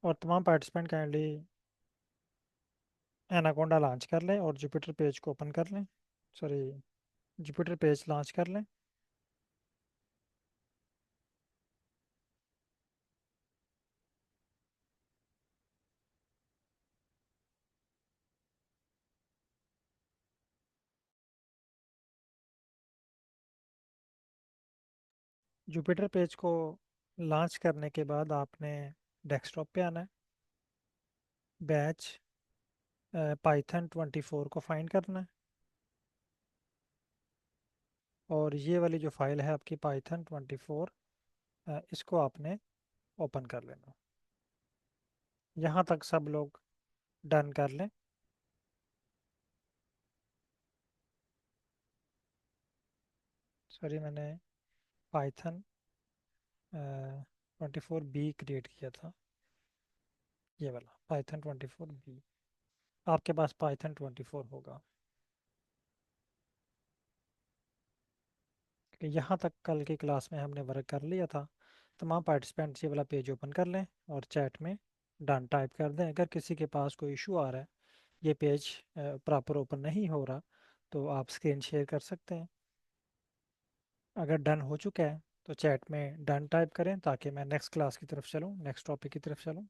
और तमाम participant kindly anaconda launch कर लें और जुपिटर पेज को ओपन कर लें। सॉरी, जुपिटर पेज लॉन्च कर लें। जुपिटर पेज को लॉन्च करने के बाद आपने डेस्कटॉप पे आना है। बैच पाइथन 24 को फाइंड करना है। और ये वाली जो फाइल है आपकी पाइथन 24, इसको आपने ओपन कर लेना। यहाँ तक सब लोग डन कर लें। सॉरी, मैंने पाइथन 24 बी क्रिएट किया था। ये वाला पाइथन 24 बी। आपके पास पाइथन 24 होगा। कि यहाँ तक कल की क्लास में हमने वर्क कर लिया था। तमाम पार्टिसिपेंट्स ये वाला पेज ओपन कर लें और चैट में डन टाइप कर दें। अगर किसी के पास कोई इशू आ रहा है, ये पेज प्रॉपर ओपन नहीं हो रहा, तो आप स्क्रीन शेयर कर सकते हैं। अगर डन हो चुका है तो चैट में डन टाइप करें ताकि मैं नेक्स्ट क्लास की तरफ चलूँ, नेक्स्ट टॉपिक की तरफ चलूँ।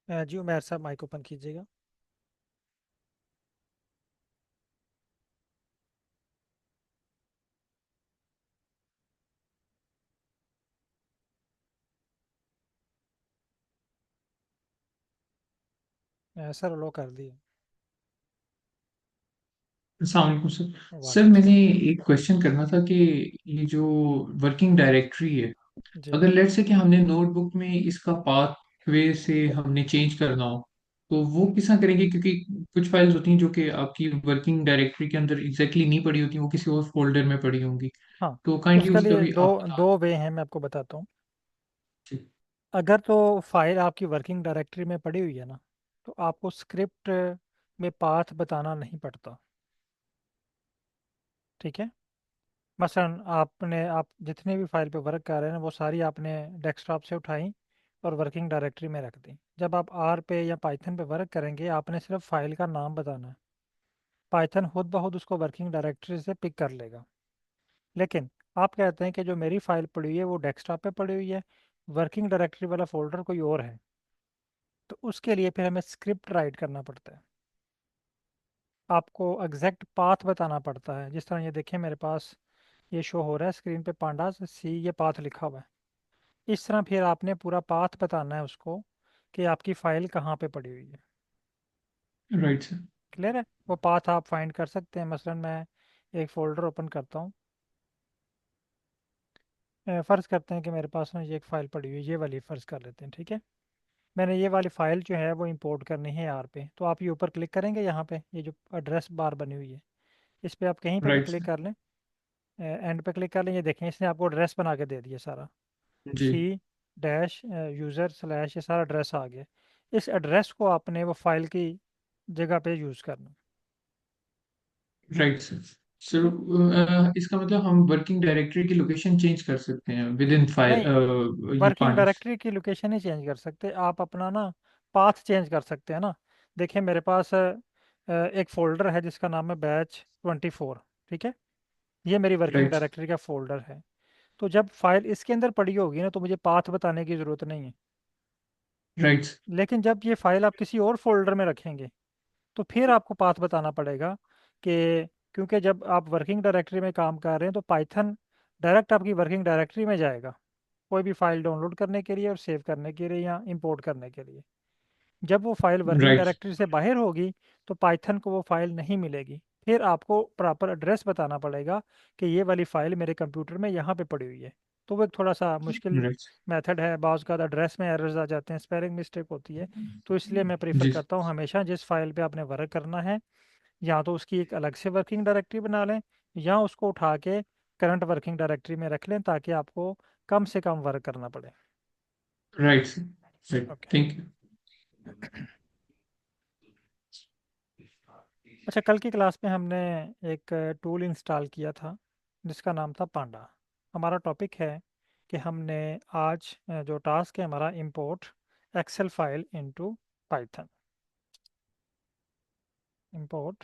जी उमेर साहब, माइक ओपन कीजिएगा। सर लो कर दिए। अस्सलाम वालेकुम सर। सर वालेकुम मैंने सलाम। एक क्वेश्चन करना था कि ये जो वर्किंग डायरेक्टरी है, जी। अगर लेट्स से कि हमने नोटबुक में इसका पाथ वे से हमने चेंज करना हो, तो वो किस तरह करेंगे? क्योंकि कुछ फाइल्स होती हैं जो कि आपकी वर्किंग डायरेक्टरी के अंदर एग्जैक्टली नहीं पड़ी होती, वो किसी और फोल्डर में पड़ी होंगी। हाँ, तो काइंडली उसके उसका लिए भी दो आप बता दो वे हैं, मैं आपको बताता हूँ। दीजिए। अगर तो फाइल आपकी वर्किंग डायरेक्टरी में पड़ी हुई है ना, तो आपको स्क्रिप्ट में पाथ बताना नहीं पड़ता। ठीक है। मसलन आप जितने भी फाइल पे वर्क कर रहे हैं वो सारी आपने डेस्कटॉप से उठाई और वर्किंग डायरेक्टरी में रख दी। जब आप आर पे या पाइथन पे वर्क करेंगे, आपने सिर्फ फाइल का नाम बताना है। पाइथन खुद ब खुद उसको वर्किंग डायरेक्टरी से पिक कर लेगा। लेकिन आप कहते हैं कि जो मेरी फाइल पड़ी हुई है वो डेस्कटॉप पे पड़ी हुई है, वर्किंग डायरेक्टरी वाला फोल्डर कोई और है, तो उसके लिए फिर हमें स्क्रिप्ट राइट करना पड़ता है। आपको एग्जैक्ट पाथ बताना पड़ता है। जिस तरह ये देखिए, मेरे पास ये शो हो रहा है स्क्रीन पे, पांडास सी ये पाथ लिखा हुआ है। इस तरह फिर आपने पूरा पाथ बताना है उसको कि आपकी फ़ाइल कहाँ पे पड़ी हुई है। Right sir. क्लियर है? वो पाथ आप फाइंड कर सकते हैं। मसलन मैं एक फ़ोल्डर ओपन करता हूँ। फ़र्ज़ करते हैं कि मेरे पास ना ये एक फ़ाइल पड़ी हुई है, ये वाली फ़र्ज़ कर लेते हैं। ठीक है। मैंने ये वाली फ़ाइल जो है वो इंपोर्ट करनी है आर पे, तो आप ये ऊपर क्लिक करेंगे, यहाँ पे ये जो एड्रेस बार बनी हुई है, इस पे आप कहीं पे भी राइट क्लिक सर। कर लें। एंड पे क्लिक कर लें, ये देखें इसने आपको एड्रेस बना के दे दिया सारा। जी। सी डैश यूज़र स्लैश, ये सारा एड्रेस आ गया। इस एड्रेस को आपने वो फाइल की जगह पे यूज़ करना। Right sir. सर इसका मतलब हम वर्किंग डायरेक्टरी की लोकेशन चेंज कर सकते हैं विद इन फाइल, नहीं, ये वर्किंग पांडास। डायरेक्टरी की लोकेशन ही चेंज कर सकते, आप अपना ना पाथ चेंज कर सकते हैं ना। देखिए मेरे पास एक फ़ोल्डर है जिसका नाम है बैच 24। ठीक है। ये मेरी वर्किंग राइट। डायरेक्टरी का फ़ोल्डर है। तो जब फाइल इसके अंदर पड़ी होगी ना, तो मुझे पाथ बताने की ज़रूरत नहीं है। राइट। लेकिन जब ये फाइल आप किसी और फोल्डर में रखेंगे, तो फिर आपको पाथ बताना पड़ेगा कि, क्योंकि जब आप वर्किंग डायरेक्टरी में काम कर रहे हैं तो पाइथन डायरेक्ट आपकी वर्किंग डायरेक्टरी में जाएगा, कोई भी फाइल डाउनलोड करने के लिए और सेव करने के लिए या इंपोर्ट करने के लिए। जब वो फाइल वर्किंग राइट। डायरेक्टरी से बाहर होगी, तो पाइथन को वो फाइल नहीं मिलेगी। फिर आपको प्रॉपर एड्रेस बताना पड़ेगा कि ये वाली फाइल मेरे कंप्यूटर में यहाँ पे पड़ी हुई है। तो वो एक थोड़ा सा मुश्किल राइट। मेथड है। बाज़ का एड्रेस में एरर्स आ जाते हैं, स्पेलिंग मिस्टेक होती है। तो इसलिए मैं प्रीफर जी। करता हूँ हमेशा जिस फाइल पे आपने वर्क करना है, या तो उसकी एक अलग से वर्किंग डायरेक्टरी बना लें, या उसको उठा के करंट वर्किंग डायरेक्टरी में रख लें ताकि आपको कम से कम वर्क करना पड़े। Right. Right, okay. Thank you. अच्छा, कल की क्लास में हमने एक टूल इंस्टॉल किया था जिसका नाम था पांडा। हमारा टॉपिक है कि हमने आज जो टास्क है हमारा, import Excel file into Python. Import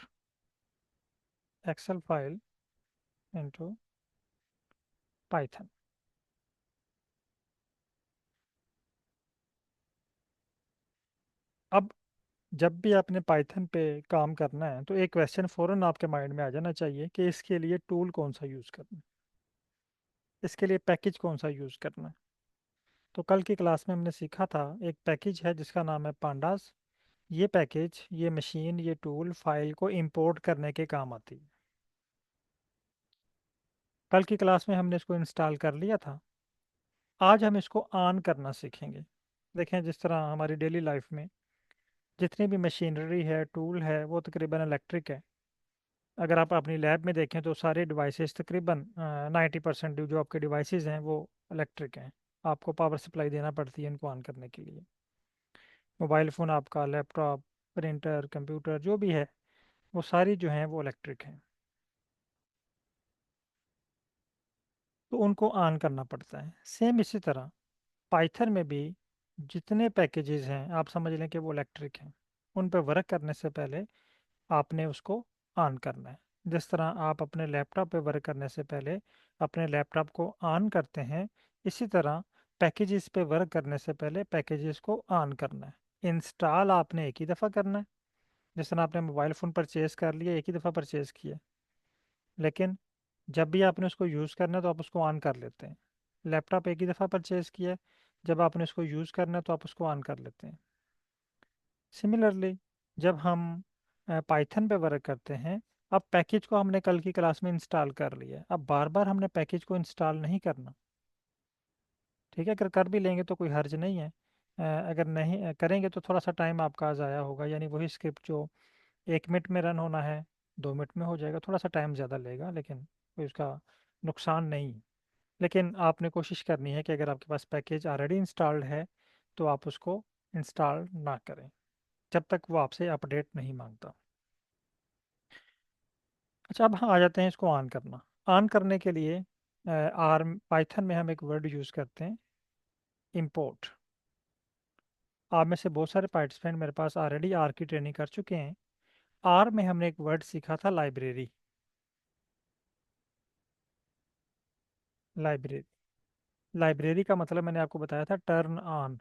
Excel file into Python. अब जब भी आपने पाइथन पे काम करना है तो एक क्वेश्चन फ़ौरन आपके माइंड में आ जाना चाहिए कि इसके लिए टूल कौन सा यूज़ करना है, इसके लिए पैकेज कौन सा यूज़ करना है। तो कल की क्लास में हमने सीखा था एक पैकेज है जिसका नाम है पांडास। ये पैकेज, ये मशीन, ये टूल फाइल को इंपोर्ट करने के काम आती है। कल की क्लास में हमने इसको इंस्टॉल कर लिया था। आज हम इसको ऑन करना सीखेंगे। देखें, जिस तरह हमारी डेली लाइफ में जितनी भी मशीनरी है, टूल है, वो तकरीबन इलेक्ट्रिक है। अगर आप अपनी लैब में देखें तो सारे डिवाइसेस तकरीबन 90% जो आपके डिवाइसेस हैं वो इलेक्ट्रिक हैं। आपको पावर सप्लाई देना पड़ती है इनको ऑन करने के लिए। मोबाइल फ़ोन आपका, लैपटॉप, प्रिंटर, कंप्यूटर जो भी है, वो सारी जो हैं वो इलेक्ट्रिक हैं। तो उनको ऑन करना पड़ता है। सेम इसी तरह पाइथन में भी जितने पैकेजेस हैं आप समझ लें कि वो इलेक्ट्रिक हैं। उन पर वर्क करने से पहले आपने उसको ऑन करना है। जिस तरह आप अपने लैपटॉप पे वर्क करने से पहले अपने लैपटॉप को ऑन करते हैं, इसी तरह पैकेजेस पे वर्क करने से पहले पैकेजेस को ऑन करना है। इंस्टॉल आपने एक ही दफ़ा करना है। जिस तरह आपने मोबाइल फ़ोन परचेज़ कर लिया, एक ही दफ़ा परचेज़ किया, लेकिन जब भी आपने उसको यूज़ करना है तो आप उसको ऑन कर लेते हैं। लैपटॉप एक ही दफ़ा परचेज़ किया है, जब आपने उसको यूज़ करना है तो आप उसको ऑन कर लेते हैं। सिमिलरली जब हम पाइथन पे वर्क करते हैं, अब पैकेज को हमने कल की क्लास में इंस्टॉल कर लिया है, अब बार बार हमने पैकेज को इंस्टॉल नहीं करना। ठीक है, अगर कर भी लेंगे तो कोई हर्ज नहीं है। अगर नहीं करेंगे तो थोड़ा सा टाइम आपका ज़ाया होगा, यानी वही स्क्रिप्ट जो 1 मिनट में रन होना है 2 मिनट में हो जाएगा, थोड़ा सा टाइम ज़्यादा लेगा, लेकिन कोई उसका नुकसान नहीं। लेकिन आपने कोशिश करनी है कि अगर आपके पास पैकेज ऑलरेडी इंस्टॉल्ड है तो आप उसको इंस्टॉल ना करें जब तक वो आपसे अपडेट नहीं मांगता। अच्छा, अब हाँ आ जाते हैं इसको ऑन करना। ऑन करने के लिए आर पाइथन में हम एक वर्ड यूज़ करते हैं, इंपोर्ट। आप में से बहुत सारे पार्टिसिपेंट मेरे पास ऑलरेडी आर की ट्रेनिंग कर चुके हैं। आर में हमने एक वर्ड सीखा था, लाइब्रेरी। लाइब्रेरी लाइब्रेरी का मतलब मैंने आपको बताया था टर्न ऑन,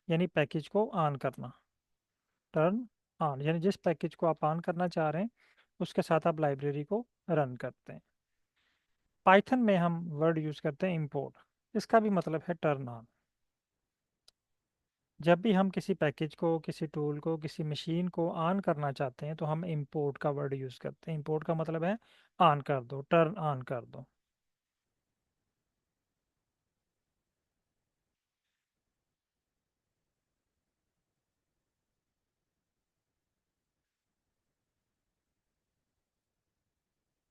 यानी पैकेज को ऑन करना। टर्न ऑन यानी जिस पैकेज को आप ऑन करना चाह रहे हैं उसके साथ आप लाइब्रेरी को रन करते हैं। पाइथन में हम वर्ड यूज़ करते हैं इंपोर्ट, इसका भी मतलब है टर्न ऑन। जब भी हम किसी पैकेज को, किसी टूल को, किसी मशीन को ऑन करना चाहते हैं तो हम इंपोर्ट का वर्ड यूज़ करते हैं। इंपोर्ट का मतलब है ऑन कर दो, टर्न ऑन कर दो।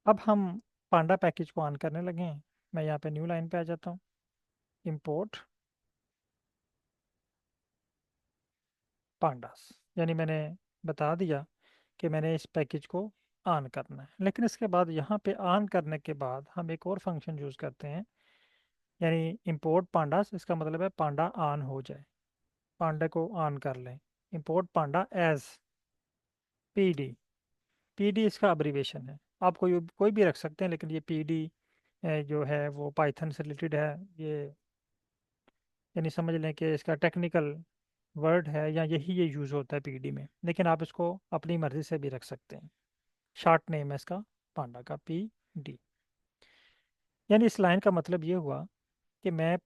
अब हम पांडा पैकेज को ऑन करने लगे हैं। मैं यहाँ पे न्यू लाइन पे आ जाता हूँ। इंपोर्ट पांडास, यानी मैंने बता दिया कि मैंने इस पैकेज को ऑन करना है। लेकिन इसके बाद यहाँ पे ऑन करने के बाद हम एक और फंक्शन यूज़ करते हैं, यानी इंपोर्ट पांडास। इसका मतलब है पांडा ऑन हो जाए, पांडा को ऑन कर लें। इंपोर्ट पांडा एज पीडी। पीडी इसका अब्रीवेशन है, आप कोई भी रख सकते हैं, लेकिन ये पीडी जो है वो पाइथन से रिलेटेड है। ये यानी समझ लें कि इसका टेक्निकल वर्ड है, या यही ये यूज़ होता है पीडी में, लेकिन आप इसको अपनी मर्ज़ी से भी रख सकते हैं। शॉर्ट नेम है इसका, पांडा का, पी डी। यानी इस लाइन का मतलब ये हुआ कि मैं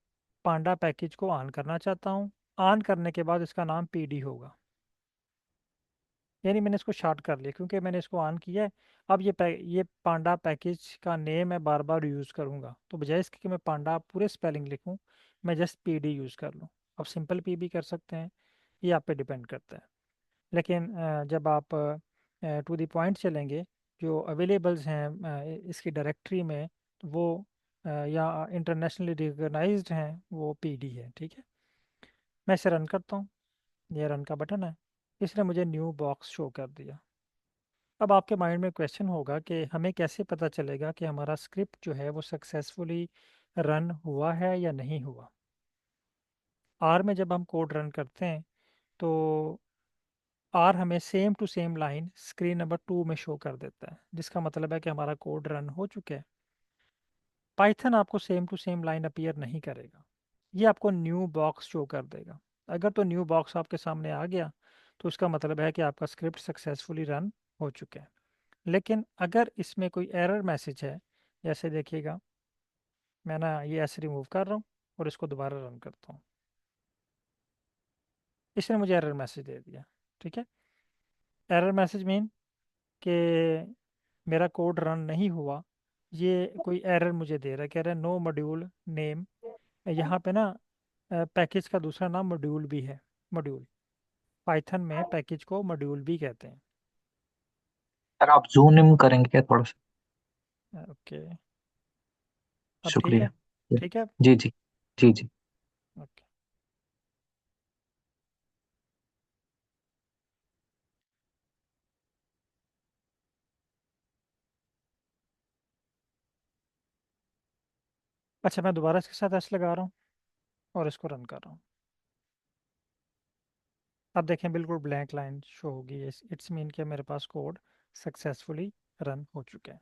पांडा पैकेज को ऑन करना चाहता हूँ। ऑन करने के बाद इसका नाम पीडी होगा, यानी मैंने इसको शॉर्ट कर लिया क्योंकि मैंने इसको ऑन किया है। अब ये पांडा पैकेज का नेम मैं बार बार यूज़ करूँगा, तो बजाय इसके कि मैं पांडा पूरे स्पेलिंग लिखूँ, मैं जस्ट पीडी यूज़ कर लूँ। अब सिंपल पी भी कर सकते हैं, ये आप पे डिपेंड करता है। लेकिन जब आप टू द पॉइंट चलेंगे, जो अवेलेबल्स हैं इसकी डायरेक्टरी में, तो वो या इंटरनेशनली रिकग्नाइज्ड हैं, वो पीडी है। ठीक है। मैं इसे रन करता हूँ। ये रन का बटन है। इसने मुझे न्यू बॉक्स शो कर दिया। अब आपके माइंड में क्वेश्चन होगा कि हमें कैसे पता चलेगा कि हमारा स्क्रिप्ट जो है वो सक्सेसफुली रन हुआ है या नहीं हुआ। आर में जब हम कोड रन करते हैं तो आर हमें same to same line screen number 2 में शो कर देता है, जिसका मतलब है कि हमारा कोड रन हो चुका है। पाइथन आपको same to same line appear नहीं करेगा, ये आपको न्यू बॉक्स शो कर देगा। अगर तो न्यू बॉक्स आपके सामने आ गया तो उसका मतलब है कि आपका स्क्रिप्ट सक्सेसफुली रन हो चुका है। लेकिन अगर इसमें कोई एरर मैसेज है, जैसे देखिएगा, मैं ना ये ऐसे रिमूव कर रहा हूँ और इसको दोबारा रन करता हूँ, इसने मुझे एरर मैसेज दे दिया। ठीक है, एरर मैसेज मीन कि मेरा कोड रन नहीं हुआ। ये कोई एरर मुझे दे रहा है, कह रहा है नो मॉड्यूल नेम। यहाँ पे ना पैकेज का दूसरा नाम मॉड्यूल भी है। मॉड्यूल, पाइथन में पैकेज को मॉड्यूल भी कहते हैं। सर आप जूम इन करेंगे क्या थोड़ा सा? ओके, अब ठीक शुक्रिया। है। ठीक है। जी जी। जी जी। ओके। अच्छा, मैं दोबारा इसके साथ एस लगा रहा हूँ और इसको रन कर रहा हूँ। अब देखें, बिल्कुल ब्लैंक लाइन शो होगी। इट्स मीन कि मेरे पास कोड सक्सेसफुली रन हो चुका है।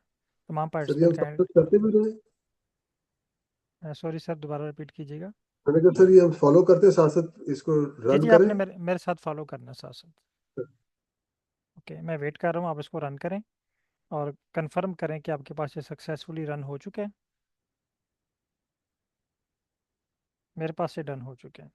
तमाम सर ये पार्टिसिपेंट हम सब कैंड। कुछ करते भी रहे। सॉरी सर, दोबारा रिपीट कीजिएगा। मैंने कहा सर ये हम फॉलो करते हैं, साथ साथ इसको जी रन जी, करें। आपने मेरे मेरे साथ फॉलो करना है साथ साथ। ओके, मैं वेट कर रहा हूँ, आप इसको रन करें और कंफर्म करें कि आपके पास ये सक्सेसफुली रन हो चुके हैं। मेरे पास ये डन हो चुके हैं।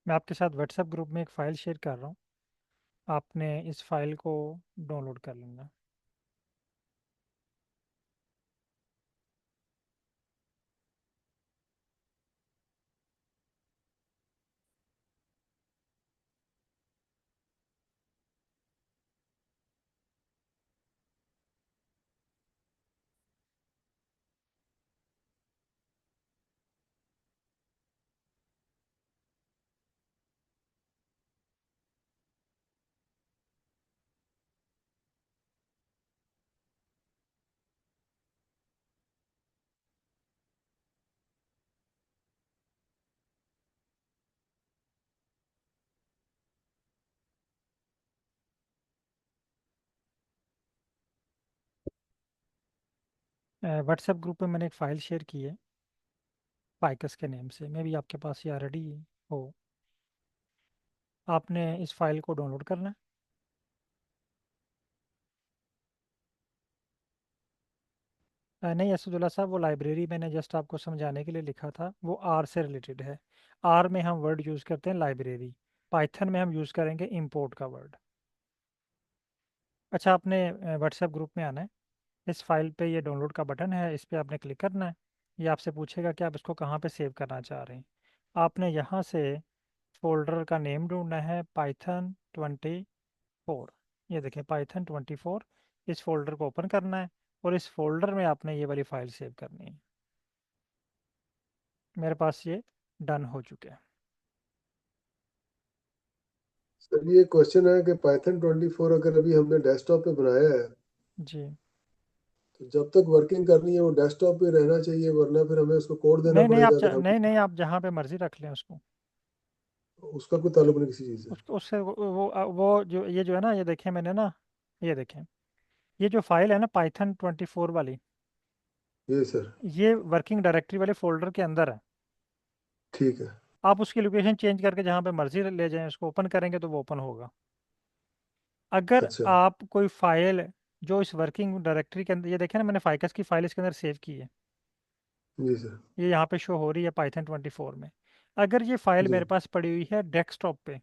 मैं आपके साथ व्हाट्सएप ग्रुप में एक फ़ाइल शेयर कर रहा हूँ, आपने इस फाइल को डाउनलोड कर लेना। व्हाट्सएप ग्रुप में मैंने एक फ़ाइल शेयर की है पाइकस के नेम से, मे भी आपके पास ये ऑलरेडी हो। आपने इस फाइल को डाउनलोड करना है। नहीं असदुल्ला साहब, वो लाइब्रेरी मैंने जस्ट आपको समझाने के लिए लिखा था, वो आर से रिलेटेड है। आर में हम वर्ड यूज़ करते हैं लाइब्रेरी, पाइथन में हम यूज़ करेंगे इंपोर्ट का वर्ड। अच्छा, आपने व्हाट्सएप ग्रुप में आना है। इस फाइल पे ये डाउनलोड का बटन है, इस पर आपने क्लिक करना है। ये आपसे पूछेगा कि आप इसको कहाँ पे सेव करना चाह रहे हैं। आपने यहाँ से फोल्डर का नेम ढूंढना है, Python 24। ये देखें, Python 24। इस फोल्डर को ओपन करना है और इस फोल्डर में आपने ये वाली फाइल सेव करनी है। मेरे पास ये डन हो चुके हैं। सर ये क्वेश्चन है कि पाइथन 24 अगर अभी हमने डेस्कटॉप पे बनाया है, जी। तो जब तक वर्किंग करनी है वो डेस्कटॉप पे रहना चाहिए, वरना फिर हमें उसको कोड देना नहीं नहीं, पड़ेगा अगर हम। नहीं नहीं, आप जहाँ पे मर्जी रख लें उसको। उसका कोई ताल्लुक नहीं किसी चीज़ से। उसको उससे वो जो ये जो है ना, ये देखें मैंने ना, ये देखें, ये जो फाइल है ना Python 24 वाली, ये सर। ये वर्किंग डायरेक्टरी वाले फोल्डर के अंदर है। ठीक है। आप उसकी लोकेशन चेंज करके जहाँ पे मर्जी ले जाएं, उसको ओपन करेंगे तो वो ओपन होगा। अगर अच्छा। आप कोई फाइल जो इस वर्किंग डायरेक्टरी के अंदर, ये देखें ना, मैंने फाइकस की फाइल इसके अंदर सेव की है, जी सर। ये यहाँ पे शो हो रही है Python 24 में। अगर ये फाइल जी मेरे पास पड़ी हुई है डेस्कटॉप पे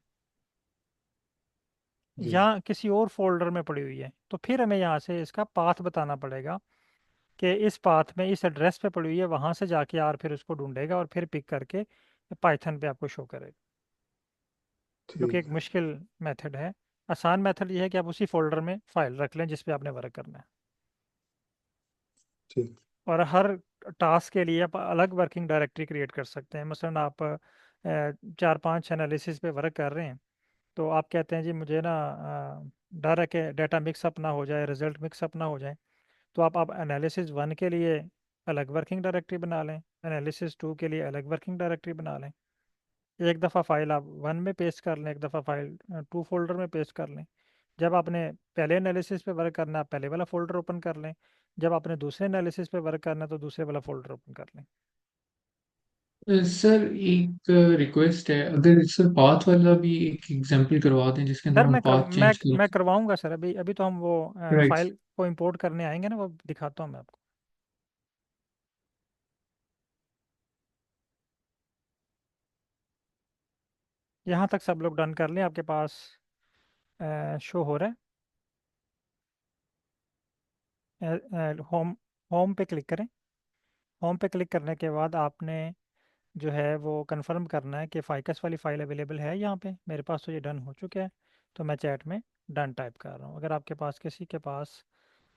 जी। या किसी और फोल्डर में पड़ी हुई है, तो फिर हमें यहाँ से इसका पाथ बताना पड़ेगा कि इस पाथ में इस एड्रेस पे पड़ी हुई है, वहाँ से जाके यार फिर उसको ढूंढेगा और फिर पिक करके पाइथन पे आपको शो करेगा, जो कि ठीक एक मुश्किल मेथड है। आसान मेथड ये है कि आप उसी फोल्डर में फाइल रख लें जिस पे आपने वर्क करना है, ठीक। और हर टास्क के लिए आप अलग वर्किंग डायरेक्टरी क्रिएट कर सकते हैं। मसलन आप 4-5 एनालिसिस पे वर्क कर रहे हैं, तो आप कहते हैं जी मुझे ना डर है कि डाटा मिक्सअप ना हो जाए, रिजल्ट मिक्सअप ना हो जाए, तो आप एनालिसिस 1 के लिए अलग वर्किंग डायरेक्टरी बना लें, एनालिसिस 2 के लिए अलग वर्किंग डायरेक्टरी बना लें। एक दफ़ा फाइल आप 1 में पेस्ट कर लें, एक दफ़ा फाइल 2 फोल्डर में पेस्ट कर लें। जब आपने पहले एनालिसिस पे वर्क करना है, आप पहले वाला फोल्डर ओपन कर लें। जब आपने दूसरे एनालिसिस पे वर्क करना है, तो दूसरे वाला फोल्डर ओपन कर लें। सर एक रिक्वेस्ट है, अगर सर पाथ वाला भी एक एग्जांपल करवा दें जिसके अंदर सर हम पाथ चेंज कर। मैं करवाऊंगा सर। अभी अभी तो हम वो राइट। फाइल को इंपोर्ट करने आएंगे ना, वो दिखाता हूँ मैं आपको। यहाँ तक सब लोग डन कर लें, आपके पास शो हो रहा है। होम होम पे क्लिक करें। होम पे क्लिक करने के बाद आपने जो है वो कंफर्म करना है कि फाइकस वाली फ़ाइल अवेलेबल है यहाँ पे। मेरे पास तो ये डन हो चुका है, तो मैं चैट में डन टाइप कर रहा हूँ। अगर आपके पास किसी के पास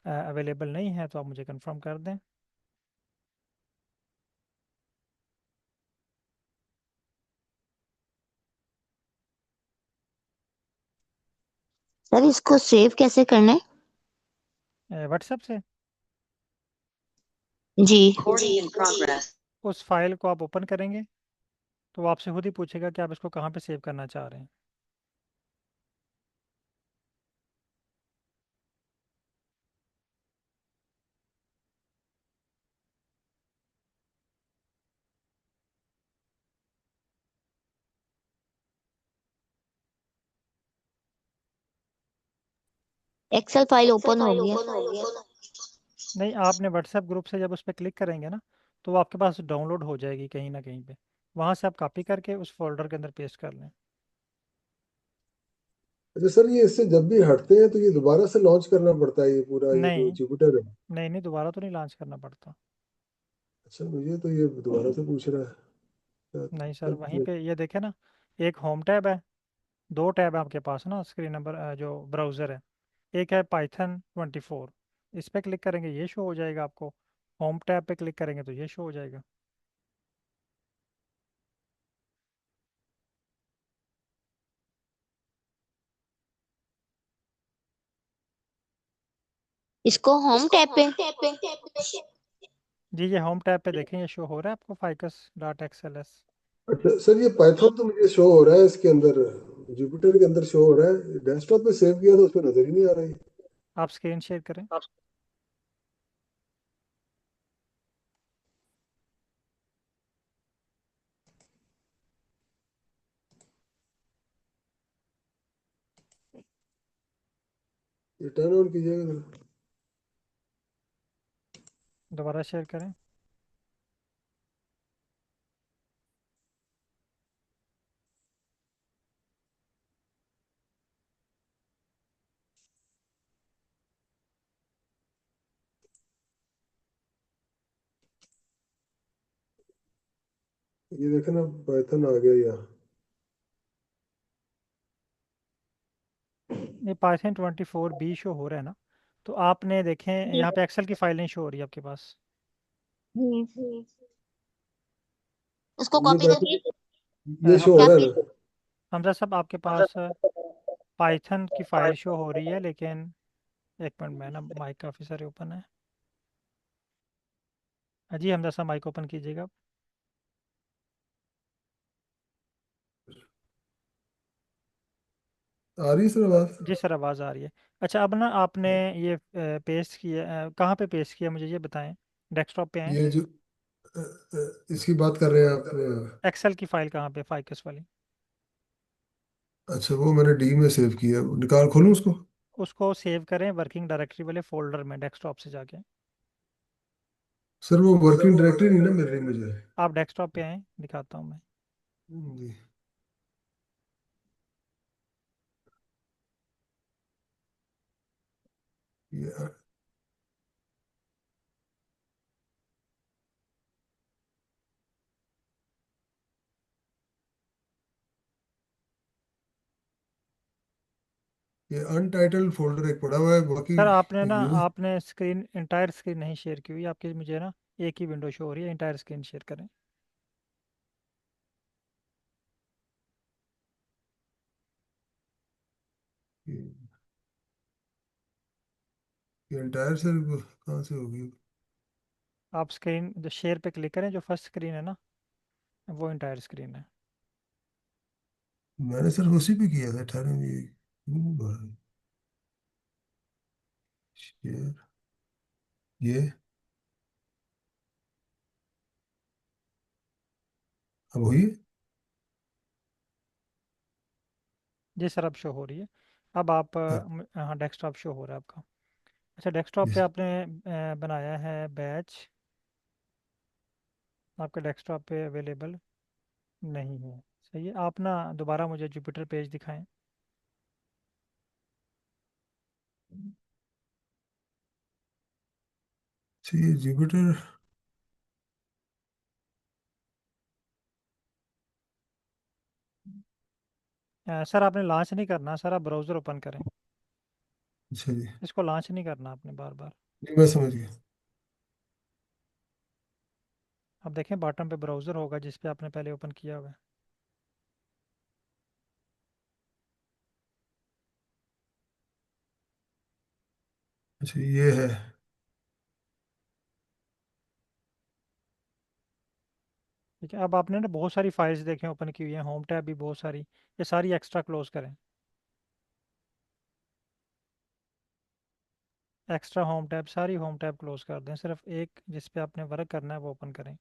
अवेलेबल नहीं है, तो आप मुझे कंफर्म कर दें। सर इसको सेव कैसे करना है? व्हाट्सएप से जी। उस फाइल को आप ओपन करेंगे, तो वो आपसे खुद ही पूछेगा कि आप इसको कहाँ पे सेव करना चाह रहे हैं। एक्सेल फाइल ओपन हो गया। नहीं, आपने व्हाट्सएप ग्रुप से जब उस पर क्लिक करेंगे ना, तो वो आपके पास डाउनलोड हो जाएगी कहीं ना कहीं पे। वहाँ से आप कॉपी करके उस फोल्डर के अंदर पेस्ट कर लें। अच्छा सर, ये इससे जब भी हटते हैं तो ये दोबारा से लॉन्च करना पड़ता है, ये पूरा ये जो नहीं जुपिटर है? नहीं नहीं, दोबारा तो नहीं लॉन्च करना पड़ता। अच्छा, मुझे तो ये दोबारा से पूछ रहा है। नहीं सर, वहीं सर, पे ये देखें ना, एक होम टैब है, दो टैब है आपके पास ना स्क्रीन नंबर जो ब्राउज़र है। एक है Python 24, इस पे क्लिक करेंगे ये शो हो जाएगा आपको। होम टैब पे क्लिक करेंगे तो ये शो हो जाएगा। इसको होम टैब पे। जी, ये होम टैब पे देखें, ये शो हो रहा है आपको ficus.xls। अच्छा सर, ये पाइथन तो मुझे शो हो रहा है इसके अंदर, जुपिटर के अंदर शो हो रहा है। डेस्कटॉप पे सेव किया तो उस पर नजर ही नहीं आ रही। आप स्क्रीन शेयर करें। ये टर्न ऑन कीजिएगा जरा। दोबारा शेयर करें। ये देखे ना, पाइथन आ गया यहाँ। ये Python 24 B शो हो रहा है ना, तो आपने देखें यहाँ पे एक्सेल की फाइल नहीं शो हो रही है आपके पास। उसको ये कॉपी पाइथन, करके ये शो हो हमजा क्या रहा है पेस्ट? ना? हमजा साहब, आपके पास पाइथन की फ़ाइल शो हो रही है, लेकिन एक मिनट में ना, माइक काफ़ी सारे ओपन है। हाँ जी, हमजा साहब माइक ओपन कीजिएगा। आ रही है सर आवाज? जी सर, आवाज़ आ रही है। अच्छा, अब ना आपने ये पेस्ट किया, कहाँ पे पेस्ट किया मुझे ये बताएं। डेस्कटॉप पे हैं? ये जो इसकी बात कर रहे हैं आप? एक्सेल की फ़ाइल कहाँ पे, फाइकस वाली? अच्छा, वो मैंने डी में सेव किया, निकाल खोलूं उसको? उसको सेव करें वर्किंग डायरेक्टरी वाले फोल्डर में, डेस्कटॉप से जाके। सर वो वर्किंग डायरेक्टरी नहीं ना मिल रही मुझे। आप डेस्कटॉप पे आएँ, दिखाता हूँ मैं। जी। ये ये अनटाइटल्ड फोल्डर एक पड़ा हुआ है, बाकी सर आपने ना, यूज। आपने स्क्रीन, इंटायर स्क्रीन नहीं शेयर की हुई आपकी, मुझे ना एक ही विंडो शो हो रही है, इंटायर स्क्रीन शेयर करें। ये एंटायर से कहाँ से होगी? आप स्क्रीन जो शेयर पे क्लिक करें, जो फर्स्ट स्क्रीन है ना, वो इंटायर स्क्रीन है। मैंने सिर्फ उसी पे किया था 18 में, ये क्यों नहीं हो रहा है? शेयर, ये अब हुई है? जी सर, अब शो हो रही है। अब आप हाँ, हाँ, डेस्कटॉप शो हो रहा है आपका। अच्छा, डेस्कटॉप पे yes। आपने बनाया है बैच, आपके डेस्कटॉप पे अवेलेबल नहीं है। सही है, आप ना दोबारा मुझे जुपिटर पेज दिखाएं। अच्छा, ये जुपिटर। सर आपने लॉन्च नहीं करना सर, आप ब्राउज़र ओपन करें। अच्छा जी। इसको लॉन्च नहीं करना आपने बार बार। नहीं, मैं समझ गया। आप देखें बॉटम पे ब्राउज़र होगा जिस पे आपने पहले ओपन किया हुआ है। अच्छा, ये है। ठीक है, अब आपने ना बहुत सारी फाइल्स देखें ओपन की हुई हैं, होम टैब भी बहुत सारी, ये सारी एक्स्ट्रा क्लोज करें। एक्स्ट्रा होम टैब, सारी होम टैब क्लोज कर दें, सिर्फ एक जिस पे आपने वर्क करना है वो ओपन करें।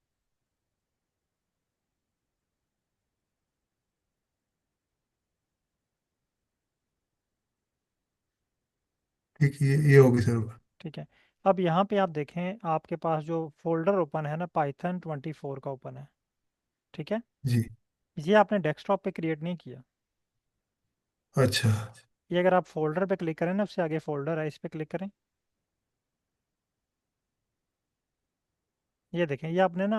ठीक, ये होगी सर। ठीक है, अब यहाँ पे आप देखें, आपके पास जो फोल्डर ओपन है ना, पाइथन 24 का ओपन है। ठीक है, जी। ये आपने डेस्कटॉप पे क्रिएट नहीं किया। अच्छा। ये अगर आप फोल्डर पे क्लिक करें ना, उससे आगे फोल्डर है, इस पे क्लिक करें। ये देखें, ये आपने ना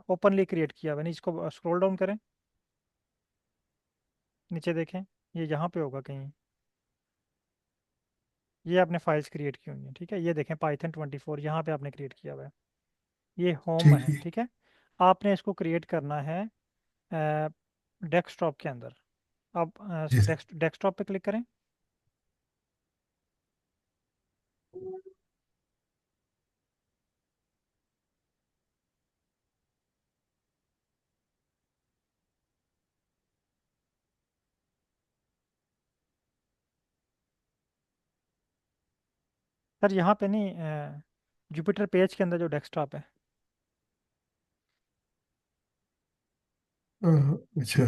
ओपनली क्रिएट किया हुआ है, इसको स्क्रॉल डाउन करें, नीचे देखें, ये यहाँ पे होगा कहीं। ये आपने फाइल्स क्रिएट की हुई हैं। ठीक है, ये देखें पाइथन 24 यहाँ पे आपने क्रिएट किया हुआ है, ये होम ठीक है। है। ठीक है, आपने इसको क्रिएट करना है डेस्कटॉप के अंदर। आप जी सर। डेस्कटॉप पे क्लिक करें। सर यहाँ पे नहीं, जुपिटर पेज के अंदर जो डेस्कटॉप है, अच्छा,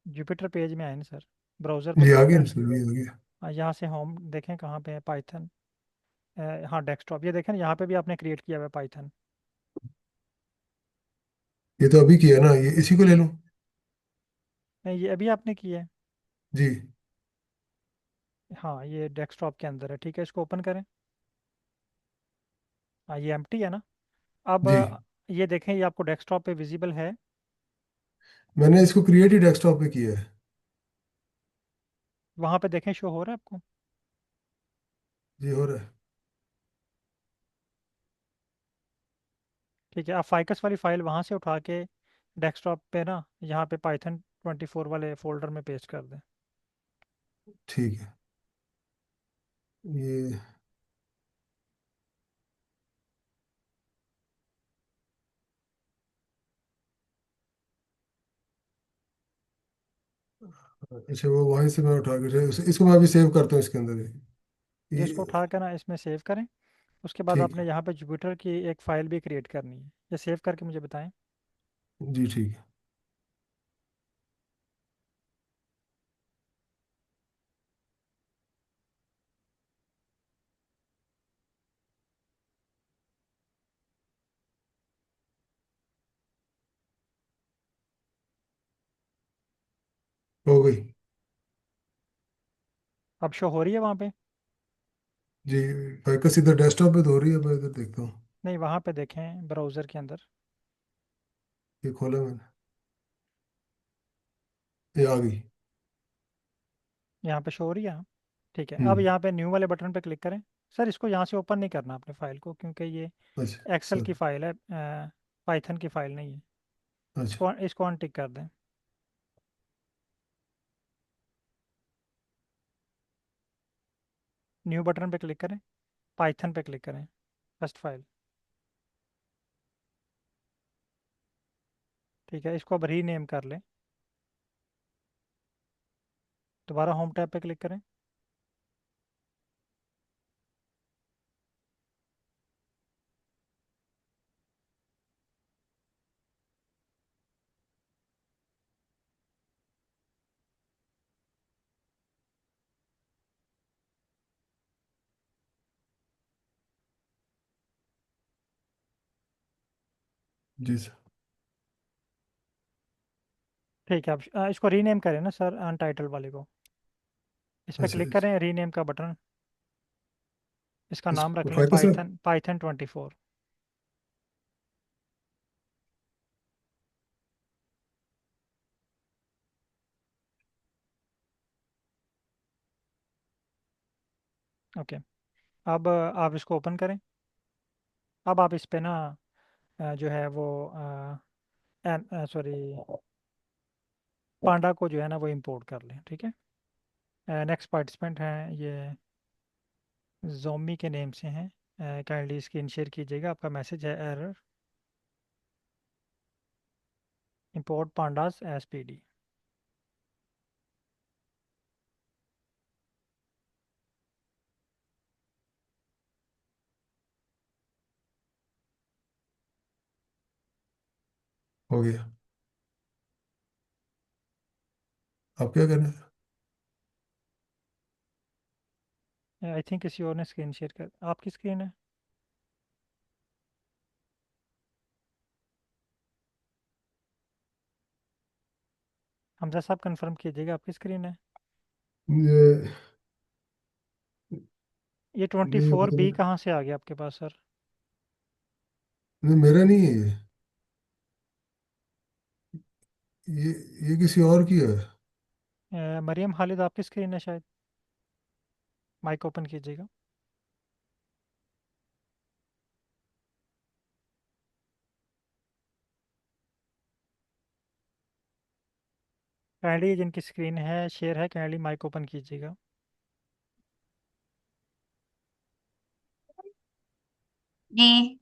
जुपिटर पेज में आए ना सर, ब्राउज़र पे ये आ क्लिक गया करें। ना सर, ये आ गया। यहाँ से होम देखें कहाँ पे है, पाइथन। हाँ, डेस्कटॉप, ये देखें ना, यहाँ पे भी आपने क्रिएट किया हुआ है पाइथन। ये तो अभी किया ना, ये इसी को ले लूँ? नहीं, ये अभी आपने किया है। जी। हाँ, ये डेस्कटॉप के अंदर है। ठीक है, इसको ओपन करें। हाँ, ये एम्प्टी है ना। अब जी, ये देखें, ये आपको डेस्कटॉप पे विजिबल है। मैंने इसको क्रिएट ही डेस्कटॉप पे किया है। वहाँ पे देखें, शो हो रहा है आपको। जी, हो रहा है। ठीक है, आप फाइकस वाली फाइल वहाँ से उठा के डेस्कटॉप पे ना, यहाँ पे पाइथन 24 वाले फोल्डर में पेस्ट कर दें। ठीक है। ये अच्छा, वो वहीं से मैं उठा के इसको मैं अभी सेव करता हूँ इसके अंदर जिसको ये। उठा के ना इसमें सेव करें। उसके बाद ठीक आपने है। यहाँ पे जुपिटर की एक फ़ाइल भी क्रिएट करनी है, ये सेव करके मुझे बताएं। जी ठीक है। हो गई। अब शो हो रही है वहाँ पे? जी, फाइकस इधर डेस्कटॉप पे तो हो रही है, मैं इधर देखता हूँ। नहीं, वहाँ पे देखें ब्राउज़र के अंदर। ये खोला मैंने। ये आ गई। यहाँ पे शो हो रही है, हाँ। ठीक है, अब हम्म। यहाँ पे न्यू वाले बटन पे क्लिक करें। सर इसको यहाँ से ओपन नहीं करना अपने फाइल को, क्योंकि ये अच्छा एक्सेल की सर। फाइल है, पाइथन की फाइल नहीं है। अच्छा। इसको अनटिक कर दें। न्यू बटन पे क्लिक करें, पाइथन पे क्लिक करें, फर्स्ट फाइल। ठीक है, इसको अब रीनेम कर लें। दोबारा होम टैब पे क्लिक करें। जी सर। ठीक है, अब इसको रीनेम करें ना सर, अनटाइटल वाले को। इस पर अच्छा क्लिक अच्छा। करें, रीनेम का बटन। इसका इस नाम रख लें फाइल का सर। Python, Python 24। ओके, अब आप इसको ओपन करें। अब आप इस पे ना जो है वो सॉरी, पांडा को जो है ना वो इंपोर्ट कर लें। ठीक है, नेक्स्ट पार्टिसिपेंट हैं ये, जोमी के नेम से हैं। काइंडली स्क्रीन शेयर कीजिएगा, आपका मैसेज है error, import pandas S P D. हो गया। आप क्या करना है? आई थिंक किसी और ने स्क्रीन शेयर कर, आपकी स्क्रीन है। हमजा साहब कंफर्म कीजिएगा, आपकी स्क्रीन है। ये ये ट्वेंटी ये फोर पता बी नहीं। कहाँ से आ गया आपके पास सर? नहीं, मेरा नहीं है ये ये किसी और की है। मरियम खालिद आपकी स्क्रीन है शायद, माइक ओपन कीजिएगा। काइंडली जिनकी स्क्रीन है शेयर है, काइंडली माइक ओपन कीजिएगा। जी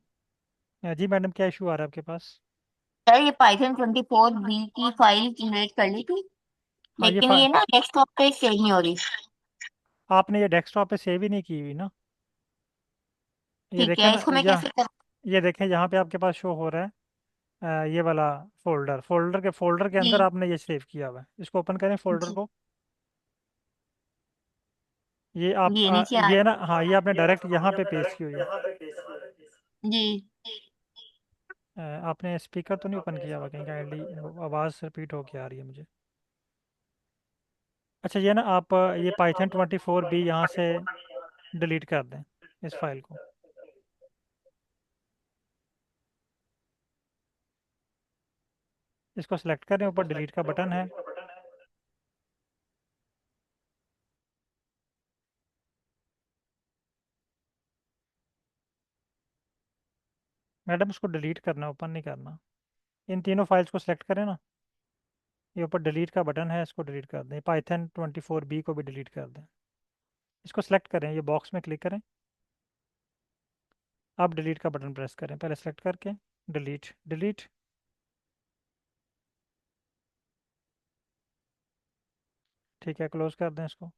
जी मैडम, क्या इशू आ रहा है आपके पास? सर, ये पाइथन 24 बी की फाइल जनरेट कर ली थी, हाँ ये लेकिन ये ना डेस्कटॉप पे सेव नहीं हो रही। आपने ये डेस्कटॉप पे सेव ही नहीं की हुई ना। ये ठीक देखें है, ना, इसको मैं कैसे कर। ये देखें यहाँ पे आपके पास शो हो रहा है ये वाला फोल्डर, फोल्डर के अंदर जी आपने ये सेव किया हुआ है। इसको ओपन करें फोल्डर जी, को। ये आप ये नीचे आ ये ना, रहा हाँ ये आपने डायरेक्ट यहाँ पे पेस्ट की हुई है। है। जी आपने स्पीकर तो नहीं ओपन किया हुआ कहीं? काइंडली आवाज़ रिपीट होके आ रही है मुझे। अच्छा, ये ना आप ये पाइथन 24 बी यहाँ से डिलीट कर दें, इस फाइल को। इसको सेलेक्ट करें, ऊपर डिलीट का बटन है। मैडम उसको डिलीट करना, ओपन नहीं करना। इन तीनों फाइल्स को सेलेक्ट करें ना, ये ऊपर डिलीट का बटन है, इसको डिलीट कर दें। पाइथन 24 बी को भी डिलीट कर दें। इसको सेलेक्ट करें, ये बॉक्स में क्लिक करें। अब डिलीट का बटन प्रेस करें, पहले सेलेक्ट करके डिलीट डिलीट। ठीक है, क्लोज कर दें इसको।